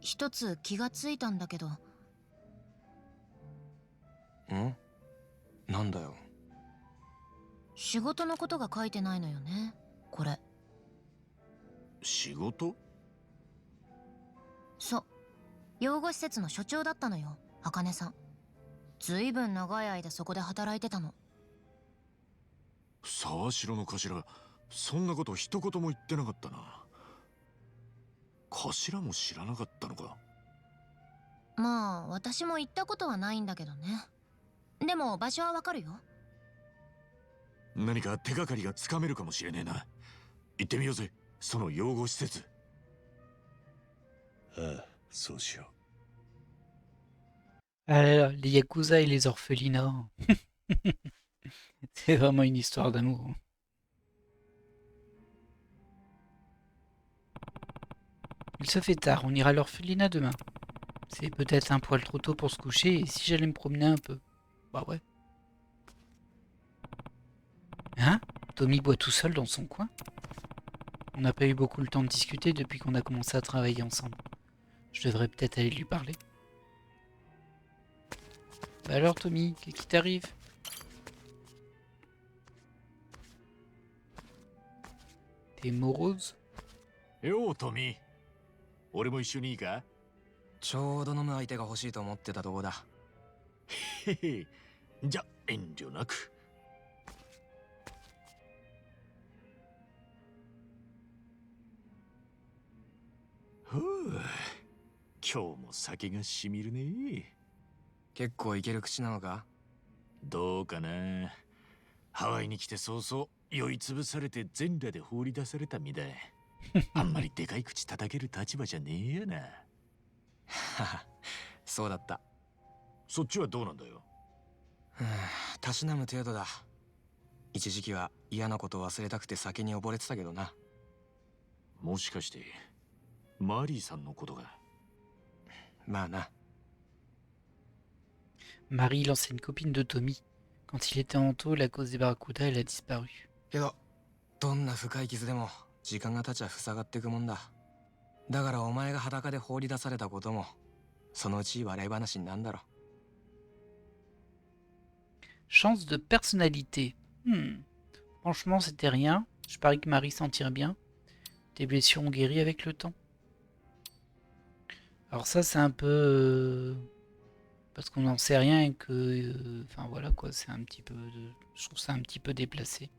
一つ気がついたんだけど。ん？なんだよ。仕事のことが書いてないのよね、これ。仕事？そう。養護施設の所長だったのよ、茜さん。ずいぶん長い間そこで働いてたの。沢城の頭、そんなこと一言も言ってなかったな。頭も知らなかったのか？まあ、私も行ったことはないんだけどね。でも場所はわかるよ。何か手がかりがつかめるかもしれねえな。行ってみようぜ、その養護施設。ああ、そうしよう。Ah là là, les Yakuza et les orphelinats. C'est vraiment une histoire d'amour. Il se fait tard, on ira à l'orphelinat demain. C'est peut-être un poil trop tôt pour se coucher, et si j'allais me promener un peu? Bah ouais. Hein? Tommy boit tout seul dans son coin? On n'a pas eu beaucoup le temps de discuter depuis qu'on a commencé à travailler ensemble. Je devrais peut-être aller lui parler. Bah alors Tommy, qu'est-ce qui t'arrive? T'es morose? ようトミー、俺も一緒にいいか？ちょうど飲む相手が欲しいと思ってたとこだ。へへ、じゃ遠慮なく。ふう、今日も酒がしみるね。結構いける口なのか？どうかな。ハワイに来て早々酔いつぶされて全裸で放り出された身だ。あんまりでかい口叩ける立場じゃねえやな。はは、そうだった。そっちはどうなんだよ。たしなむ程度だ。一時期は嫌なことを忘れたくて酒に溺れてたけどな。もしかしてマリーさんのことが。まあな。Marie, l'ancienne copine de Tommy. Quand il était en tôle à cause des barracudas, elle a disparu. けどどんな深い傷でも時間が経ちゃ塞がっていくもんだ。だからお前が裸で放り出されたこともそのうち笑い話になんだろ。Chance de personnalité. Franchement, c'était rien. Je parie que Marie s'en tire bien. Tes blessures ont guéri avec le temps. Alors ça, c'est un peu... parce qu'on n'en sait rien et que... Enfin voilà quoi, c'est un petit peu... Je trouve ça un petit peu déplacé.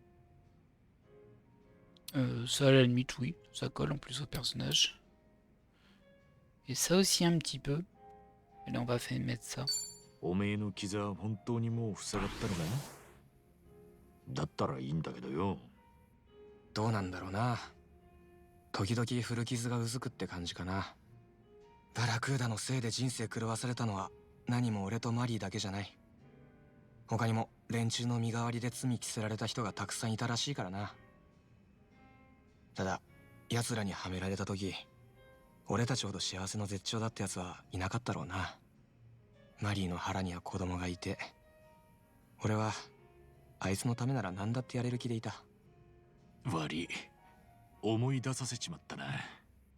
Ça à la limite, oui. Ça colle en plus au personnage. Et ça aussi un petit peu. Et là, on va faire mettre ça. おめえの傷は本当にもう塞がったのか？だったらいいんだけどよ。どうなんだろうな。時々古傷がうずくって感じかな。バラクーダのせいで人生狂わされたのは何も俺とマリーだけじゃない。他にも連中の身代わりで罪着せられた人がたくさんいたらしいからな。ただ奴らにはめられた時、俺たちほど幸せの絶頂だった奴はいなかったろうな。マリーの腹には子供がいて、俺はあいつのためなら何だってやれる気でいた。悪い、思い出させちまったな。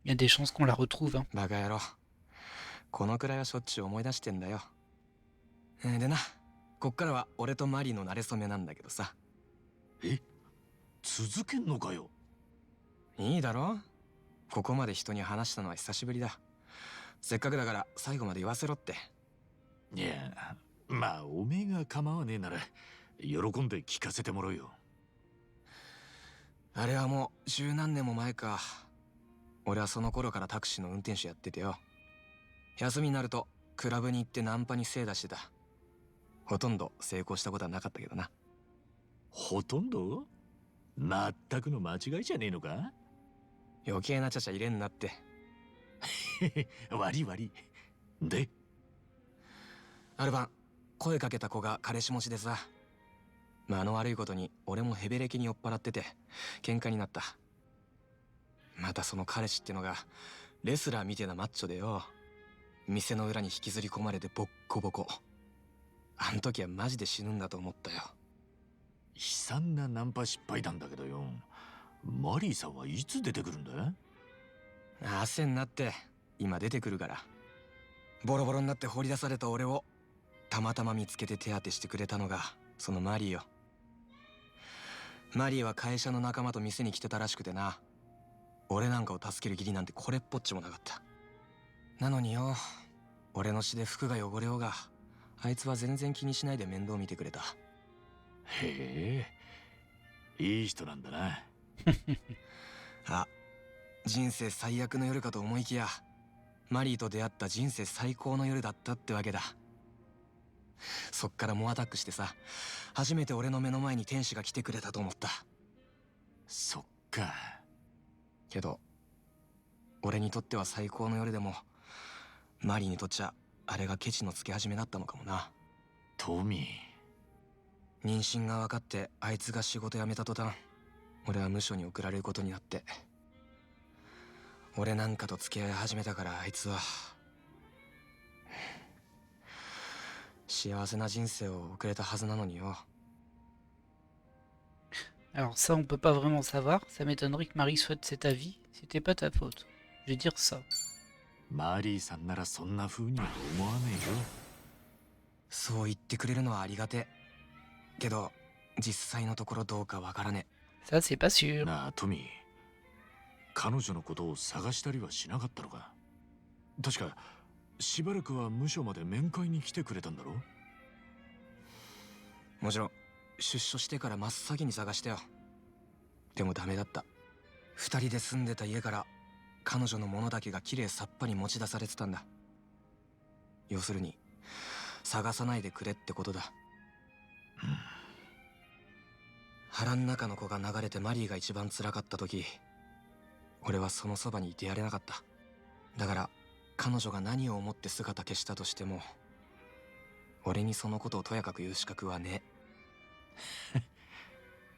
Il y a des chances qu'on la retrouve. Hein. バカ野郎、このくらいはしょっちゅう思い出してんだよ。でな、こっからは俺とマリーの馴れ初めなんだけどさ。え、続けんのかよ。いいだろ、ここまで人に話したのは久しぶりだ。せっかくだから最後まで言わせろって。いや、まあおめえが構わねえなら喜んで聞かせてもらうよ。あれはもう十何年も前か。俺はその頃からタクシーの運転手やっててよ。休みになるとクラブに行ってナンパに精出してた。ほとんど成功したことはなかったけどな。ほとんど？全くの間違いじゃねえのか？余計なちゃちゃ入れんなって。悪い悪い。である晩声かけた子が彼氏持ちでさ、間の悪いことに俺もヘベレケに酔っ払ってて喧嘩になった。またその彼氏ってのがレスラーみてえなマッチョでよ、店の裏に引きずり込まれてボッコボコ。あん時はマジで死ぬんだと思ったよ。悲惨なナンパ失敗なんだけどよ。マリーさんはいつ出てくるんだ？汗になって今出てくるから。ボロボロになって放り出された俺をたまたま見つけて手当てしてくれたのがそのマリーよ。マリーは会社の仲間と店に来てたらしくてな、俺なんかを助ける義理なんてこれっぽっちもなかった。なのによ、俺の死で服が汚れようがあいつは全然気にしないで面倒見てくれた。へえ、いい人なんだな。あ、人生最悪の夜かと思いきやマリーと出会った人生最高の夜だったってわけだ。そっから猛アタックしてさ、初めて俺の目の前に天使が来てくれたと思った。そっか。けど俺にとっては最高の夜でもマリーにとっちゃあれがケチのつけ始めだったのかもな。トミー、妊娠が分かってあいつが仕事辞めた途端、俺は無所に送られることになって、俺なんかと付き合い始めたからあいつは幸せな人生を送れたはずなのによ。 Alors ça, on peut pas vraiment savoir. Ça m'étonnerait que Marie souhaite cet avis. C'était pas ta faute. Je vais dire ça. マリーさんならそんな風には思わねえよ。そう言ってくれるのはありがてえ。けど、実際のところどうかわからね Ça, c'est pas sûr. なあトミー、彼女のことを探したりはしなかったのか。確かしばらくは無所まで面会に来てくれたんだろ。もちろん、出所してから真っ先に探したよ。でもダメだった。二人で住んでた家から彼女のものだけがきれいさっぱり持ち出されてたんだ。要するに探さないでくれってことだ。腹ん中の子が流れてマリーが一番辛かった時、俺はそのそばにいてやれなかった。だから彼女が何を思って姿消したとしても、俺にそのことをとやかく言う資格はねえ。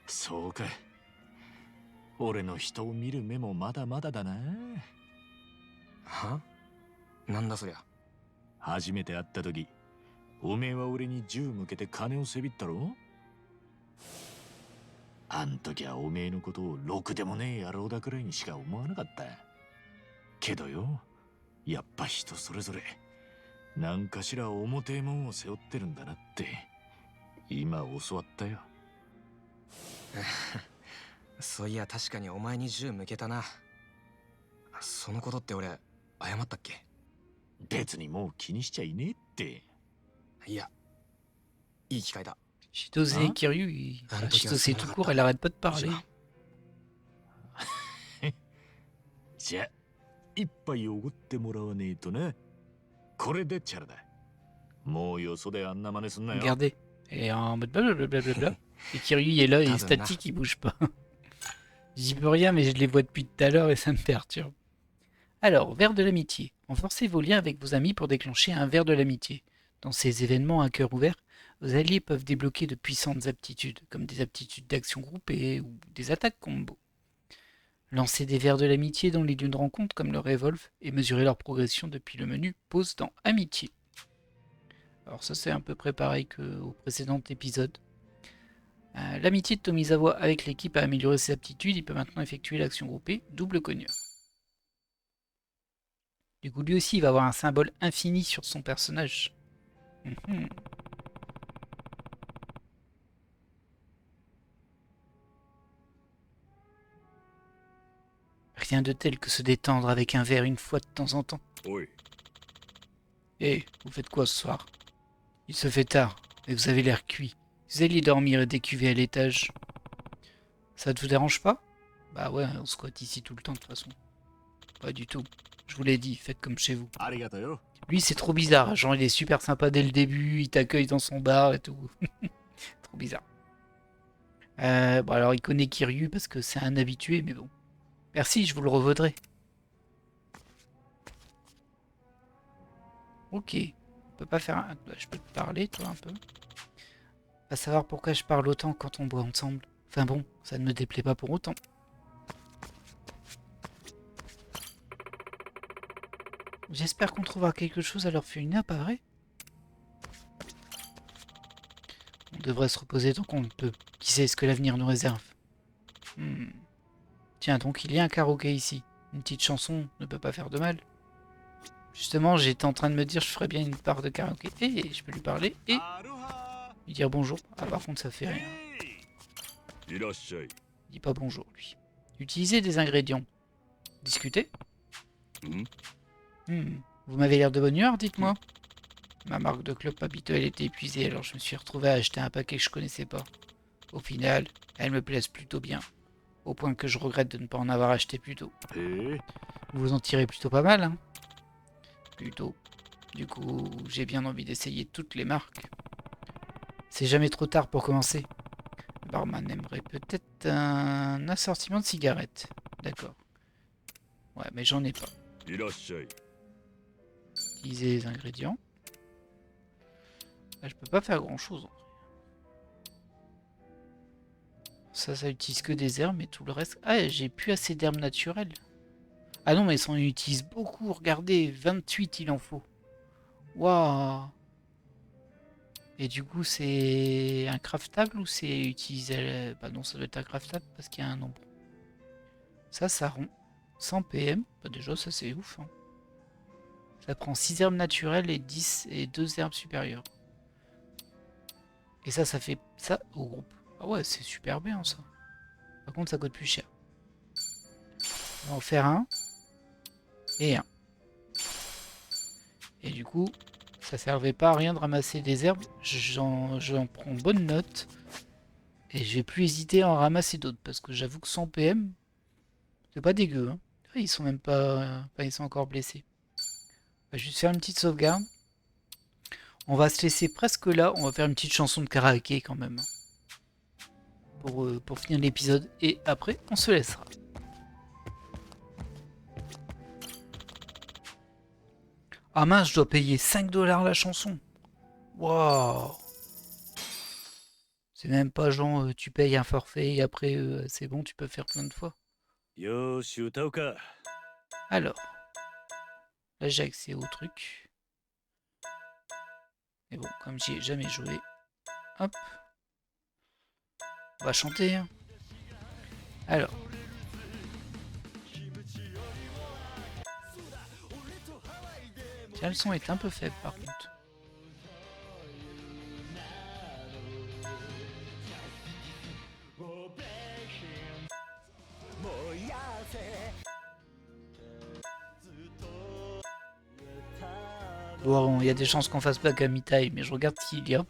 そうか。俺の人を見る目もまだまだだな。は？なんだそりゃ。初めて会った時、おめえは俺に銃向けて金をせびったろ。あん時はおめえのことをろくでもねえ野郎だくらいにしか思わなかった。けどよ、やっぱ人それぞれ何かしら重てえもんを背負ってるんだなって今教わったよ。そういや確かにお前に銃向けたな。そのことって俺謝ったっけ？別にもう気にしちゃいねえって。いや、いい機会だ。Chitose et Kiryu, Chitose tout court, elle arrête pas de parler. じゃあ一杯おごってもらわねえとな。これでチャラだ。もうよそであんな真似すんなよ。 Regardez, elle est en mode blablabla. Et Kiryu il est là, il est statique, il bouge pas. J'y peux rien, mais je les vois depuis tout à l'heure et ça me perturbe. Alors, verre de l'amitié. Renforcez vos liens avec vos amis pour déclencher un verre de l'amitié. Dans ces événements à cœur ouvert, vos alliés peuvent débloquer de puissantes aptitudes, comme des aptitudes d'action groupée ou des attaques combo. Lancez des verres de l'amitié dans les lieux de rencontre comme le Revolve et mesurez leur progression depuis le menu pause dans Amitié. Alors ça c'est un peu près pareil qu'au précédent épisode. L'amitié de Tomizawa avec l'équipe a amélioré ses aptitudes, il peut maintenant effectuer l'action groupée double cogneur. Du coup lui aussi il va avoir un symbole infini sur son personnage. Rien de tel que se détendre avec un verre une fois de temps en temps. Oui. Eh, vous faites quoi ce soir? Il se fait tard, et vous avez l'air cuit. Vous alliez dormir et décuver à l'étage. Ça ne vous dérange pas? Bah ouais, on squatte ici tout le temps de toute façon. Pas du tout. Je vous l'ai dit, faites comme chez vous. Lui c'est trop bizarre, genre il est super sympa dès le début, il t'accueille dans son bar et tout. Trop bizarre. Bon alors il connaît Kiryu parce que c'est un habitué, mais bon. Merci, je vous le revaudrai. Ok. On peut pas faire un... Je peux te parler, toi, un peu. Va savoir pourquoi je parle autant quand on boit ensemble. Enfin bon, ça ne me déplaît pas pour autant. J'espère qu'on trouvera quelque chose à leur Féuna, pas vrai? On devrait se reposer tant qu'on le peut. Qui sait ce que l'avenir nous réserve? Tiens, donc il y a un karaoké ici. Une petite chanson ne peut pas faire de mal. Justement, j'étais en train de me dire je ferais bien une part de karaoké. Et je peux lui parler et lui dire bonjour. Ah par contre ça fait rien. Il dit pas bonjour lui. Utilisez des ingrédients. Discuter. Vous m'avez l'air de bonne humeur, dites-moi. Ma marque de clope habituelle était épuisée, alors je me suis retrouvé à acheter un paquet que je connaissais pas. Au final, elles me plaisent plutôt bien. Au point que je regrette de ne pas en avoir acheté plus tôt. Vous vous en tirez plutôt pas mal, hein? Plutôt. Du coup, j'ai bien envie d'essayer toutes les marques. C'est jamais trop tard pour commencer. Le barman aimerait peut-être un assortiment de cigarettes. D'accord. Ouais, mais j'en ai pas. Utiliser les ingrédients. Là, je peux pas faire grand chose. Ça utilise que des herbes, mais tout le reste... Ah, j'ai plus assez d'herbes naturelles. Ah non, mais ça en utilise beaucoup. Regardez, 28 il en faut. Waouh. Et du coup, c'est un craftable ou c'est utilisé... Bah non, ça doit être un craftable parce qu'il y a un nombre. Ça rend 100 PM. Bah déjà, ça c'est ouf. Hein. Ça prend 6 herbes naturelles et 10 et 2 herbes supérieures. Et ça fait ça au groupe. Ah ouais, c'est super bien ça. Par contre, ça coûte plus cher. On va en faire un. Et un. Et du coup, ça servait pas à rien de ramasser des herbes. J'en prends bonne note. Et je vais plus hésiter à en ramasser d'autres. Parce que j'avoue que 100 PM, c'est pas dégueu. Hein. Ils sont même pas... Enfin, ils sont encore blessés. On va juste faire une petite sauvegarde. On va se laisser presque là. On va faire une petite chanson de karaoké quand même. Pour finir l'épisode. Et après, on se laissera. Ah mince, je dois payer 5 $ la chanson. Waouh. C'est même pas genre tu payes un forfait et après c'est bon, tu peux faire plein de fois. Alors, là j'ai accès au truc. Mais bon, comme j'y ai jamais joué, hop. On va chanter. Hein. Alors. Tiens, le son est un peu faible par contre. Bon, il y a des chances qu'on fasse pas Gamitai, mais je regarde s'il y a.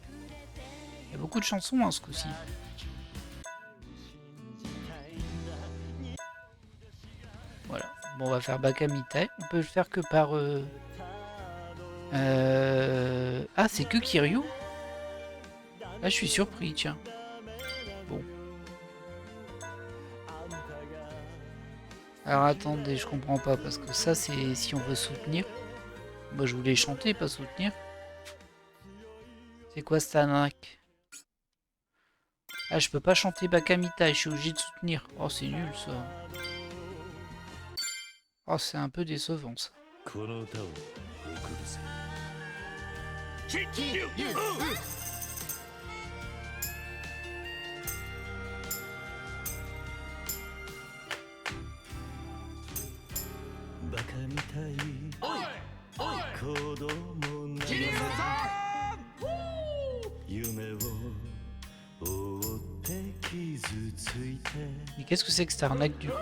Il y a beaucoup de chansons hein, ce coup-ci. Voilà. Bon, on va faire Bakamitai. On peut le faire que par... Ah, c'est que Kiryu. Là, je suis surpris, tiens. Bon. Alors, attendez, je comprends pas, parce que ça, c'est si on veut soutenir. Moi, je voulais chanter, pas soutenir. C'est quoi cette arnaque? Ah, je peux pas chanter Bakamitai, je suis obligé de soutenir. Oh, c'est nul, ça. Oh, c'est un peu décevant, ça. Mais qu'est-ce que c'est que cette arnaque du coup?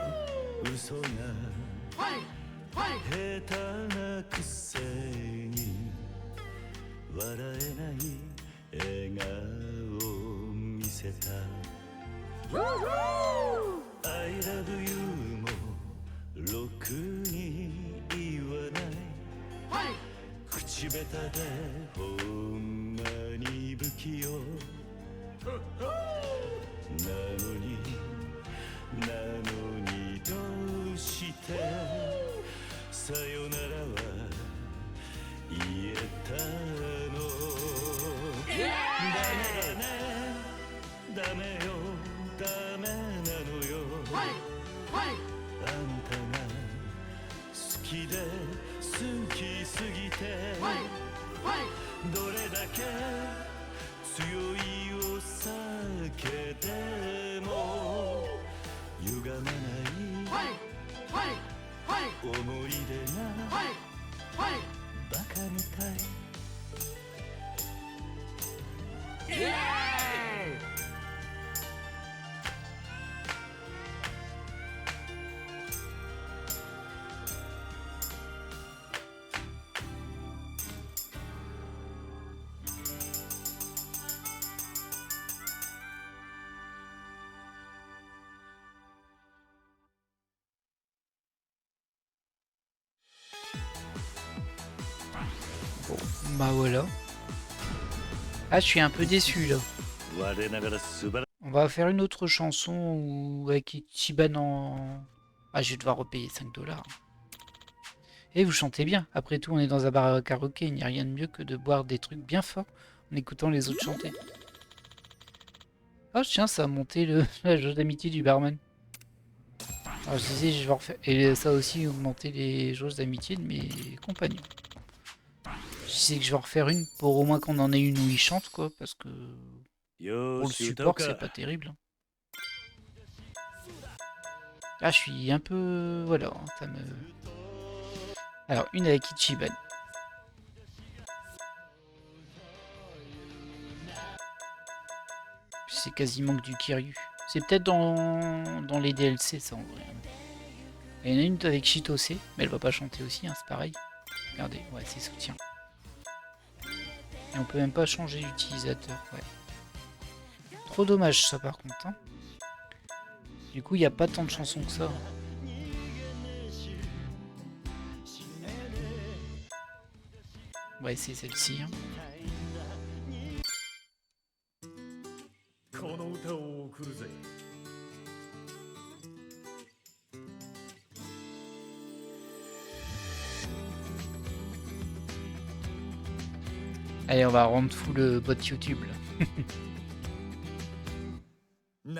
Bon, bah voilà. Ah, je suis un peu déçu là. On va faire une autre chanson où avec Ichiban en... Ah, je vais devoir repayer 5 $. Et vous chantez bien. Après tout, on est dans un bar à karaoké. Il n'y a rien de mieux que de boire des trucs bien forts en écoutant les autres chanter. Oh, tiens, ça a monté la jauge d'amitié du barman. Alors, je disais, je vais refaire. Et ça a aussi augmenté les jauges d'amitié de mes compagnons. Je sais que je vais en refaire une pour au moins qu'on en ait une où il chante, quoi, parce que pour le support, c'est pas terrible. Ah, je suis un peu... Voilà, ça me... Alors, une avec Ichiban. C'est quasiment que du Kiryu. C'est peut-être dans les DLC, ça, en vrai. Il y en a une avec Chitose, mais elle va pas chanter aussi, hein, c'est pareil. Regardez, ouais, c'est soutien. Et on peut même pas changer d'utilisateur, ouais. Trop dommage, ça, par contre. Hein. Du coup, il n'y a pas tant de chansons que ça. Ouais, c'est celle-ci. Hein. Allez, on va rendre fou le bot YouTube là.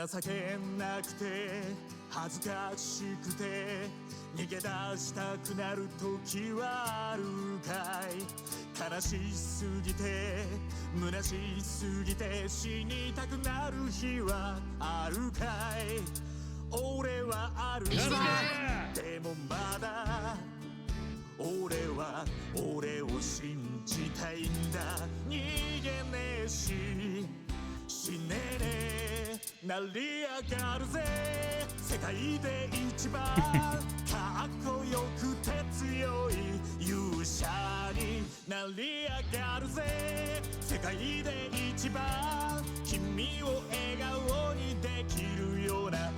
情けなくて恥ずかしくて逃げ出したくなる時はあるかい悲しすぎて虚しすぎて死にたくなる日はあるかい俺はあるさでもまだ俺は俺を信じたいんだ逃げねえし死ねねえ成り上がるぜ世界で一番かっこよくて強い勇者になり上がるぜ世界で一番君を笑顔にできるような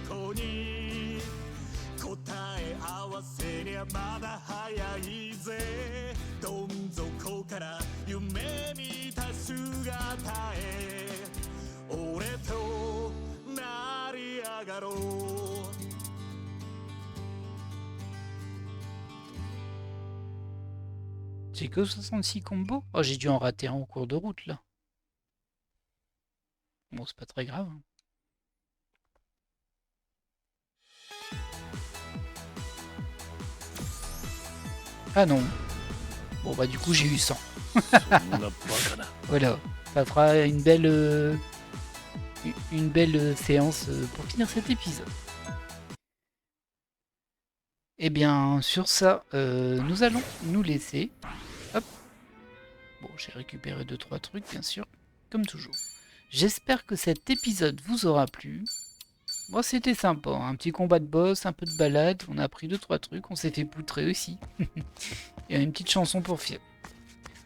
男に答え合わせりゃまだ早いぜどん底から夢見た姿へ俺と成り上がろう J'ai que 66 combos. Oh, j'ai dû en rater un au cours de route là. Bon, c'est pas très grave. Ah non. Bon bah du coup j'ai eu 100. Voilà. Ça fera une belle séance pour finir cet épisode. Et bien sur ça, nous allons nous laisser. Hop. Bon, j'ai récupéré 2-3 trucs bien sûr, comme toujours. J'espère que cet épisode vous aura plu. Bon, c'était sympa, hein. Un petit combat de boss, un peu de balade, on a appris 2-3 trucs, on s'est fait poutrer aussi. Et une petite chanson pour fier.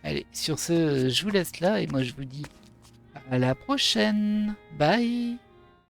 Allez, sur ce, je vous laisse là et moi je vous dis à la prochaine. Bye.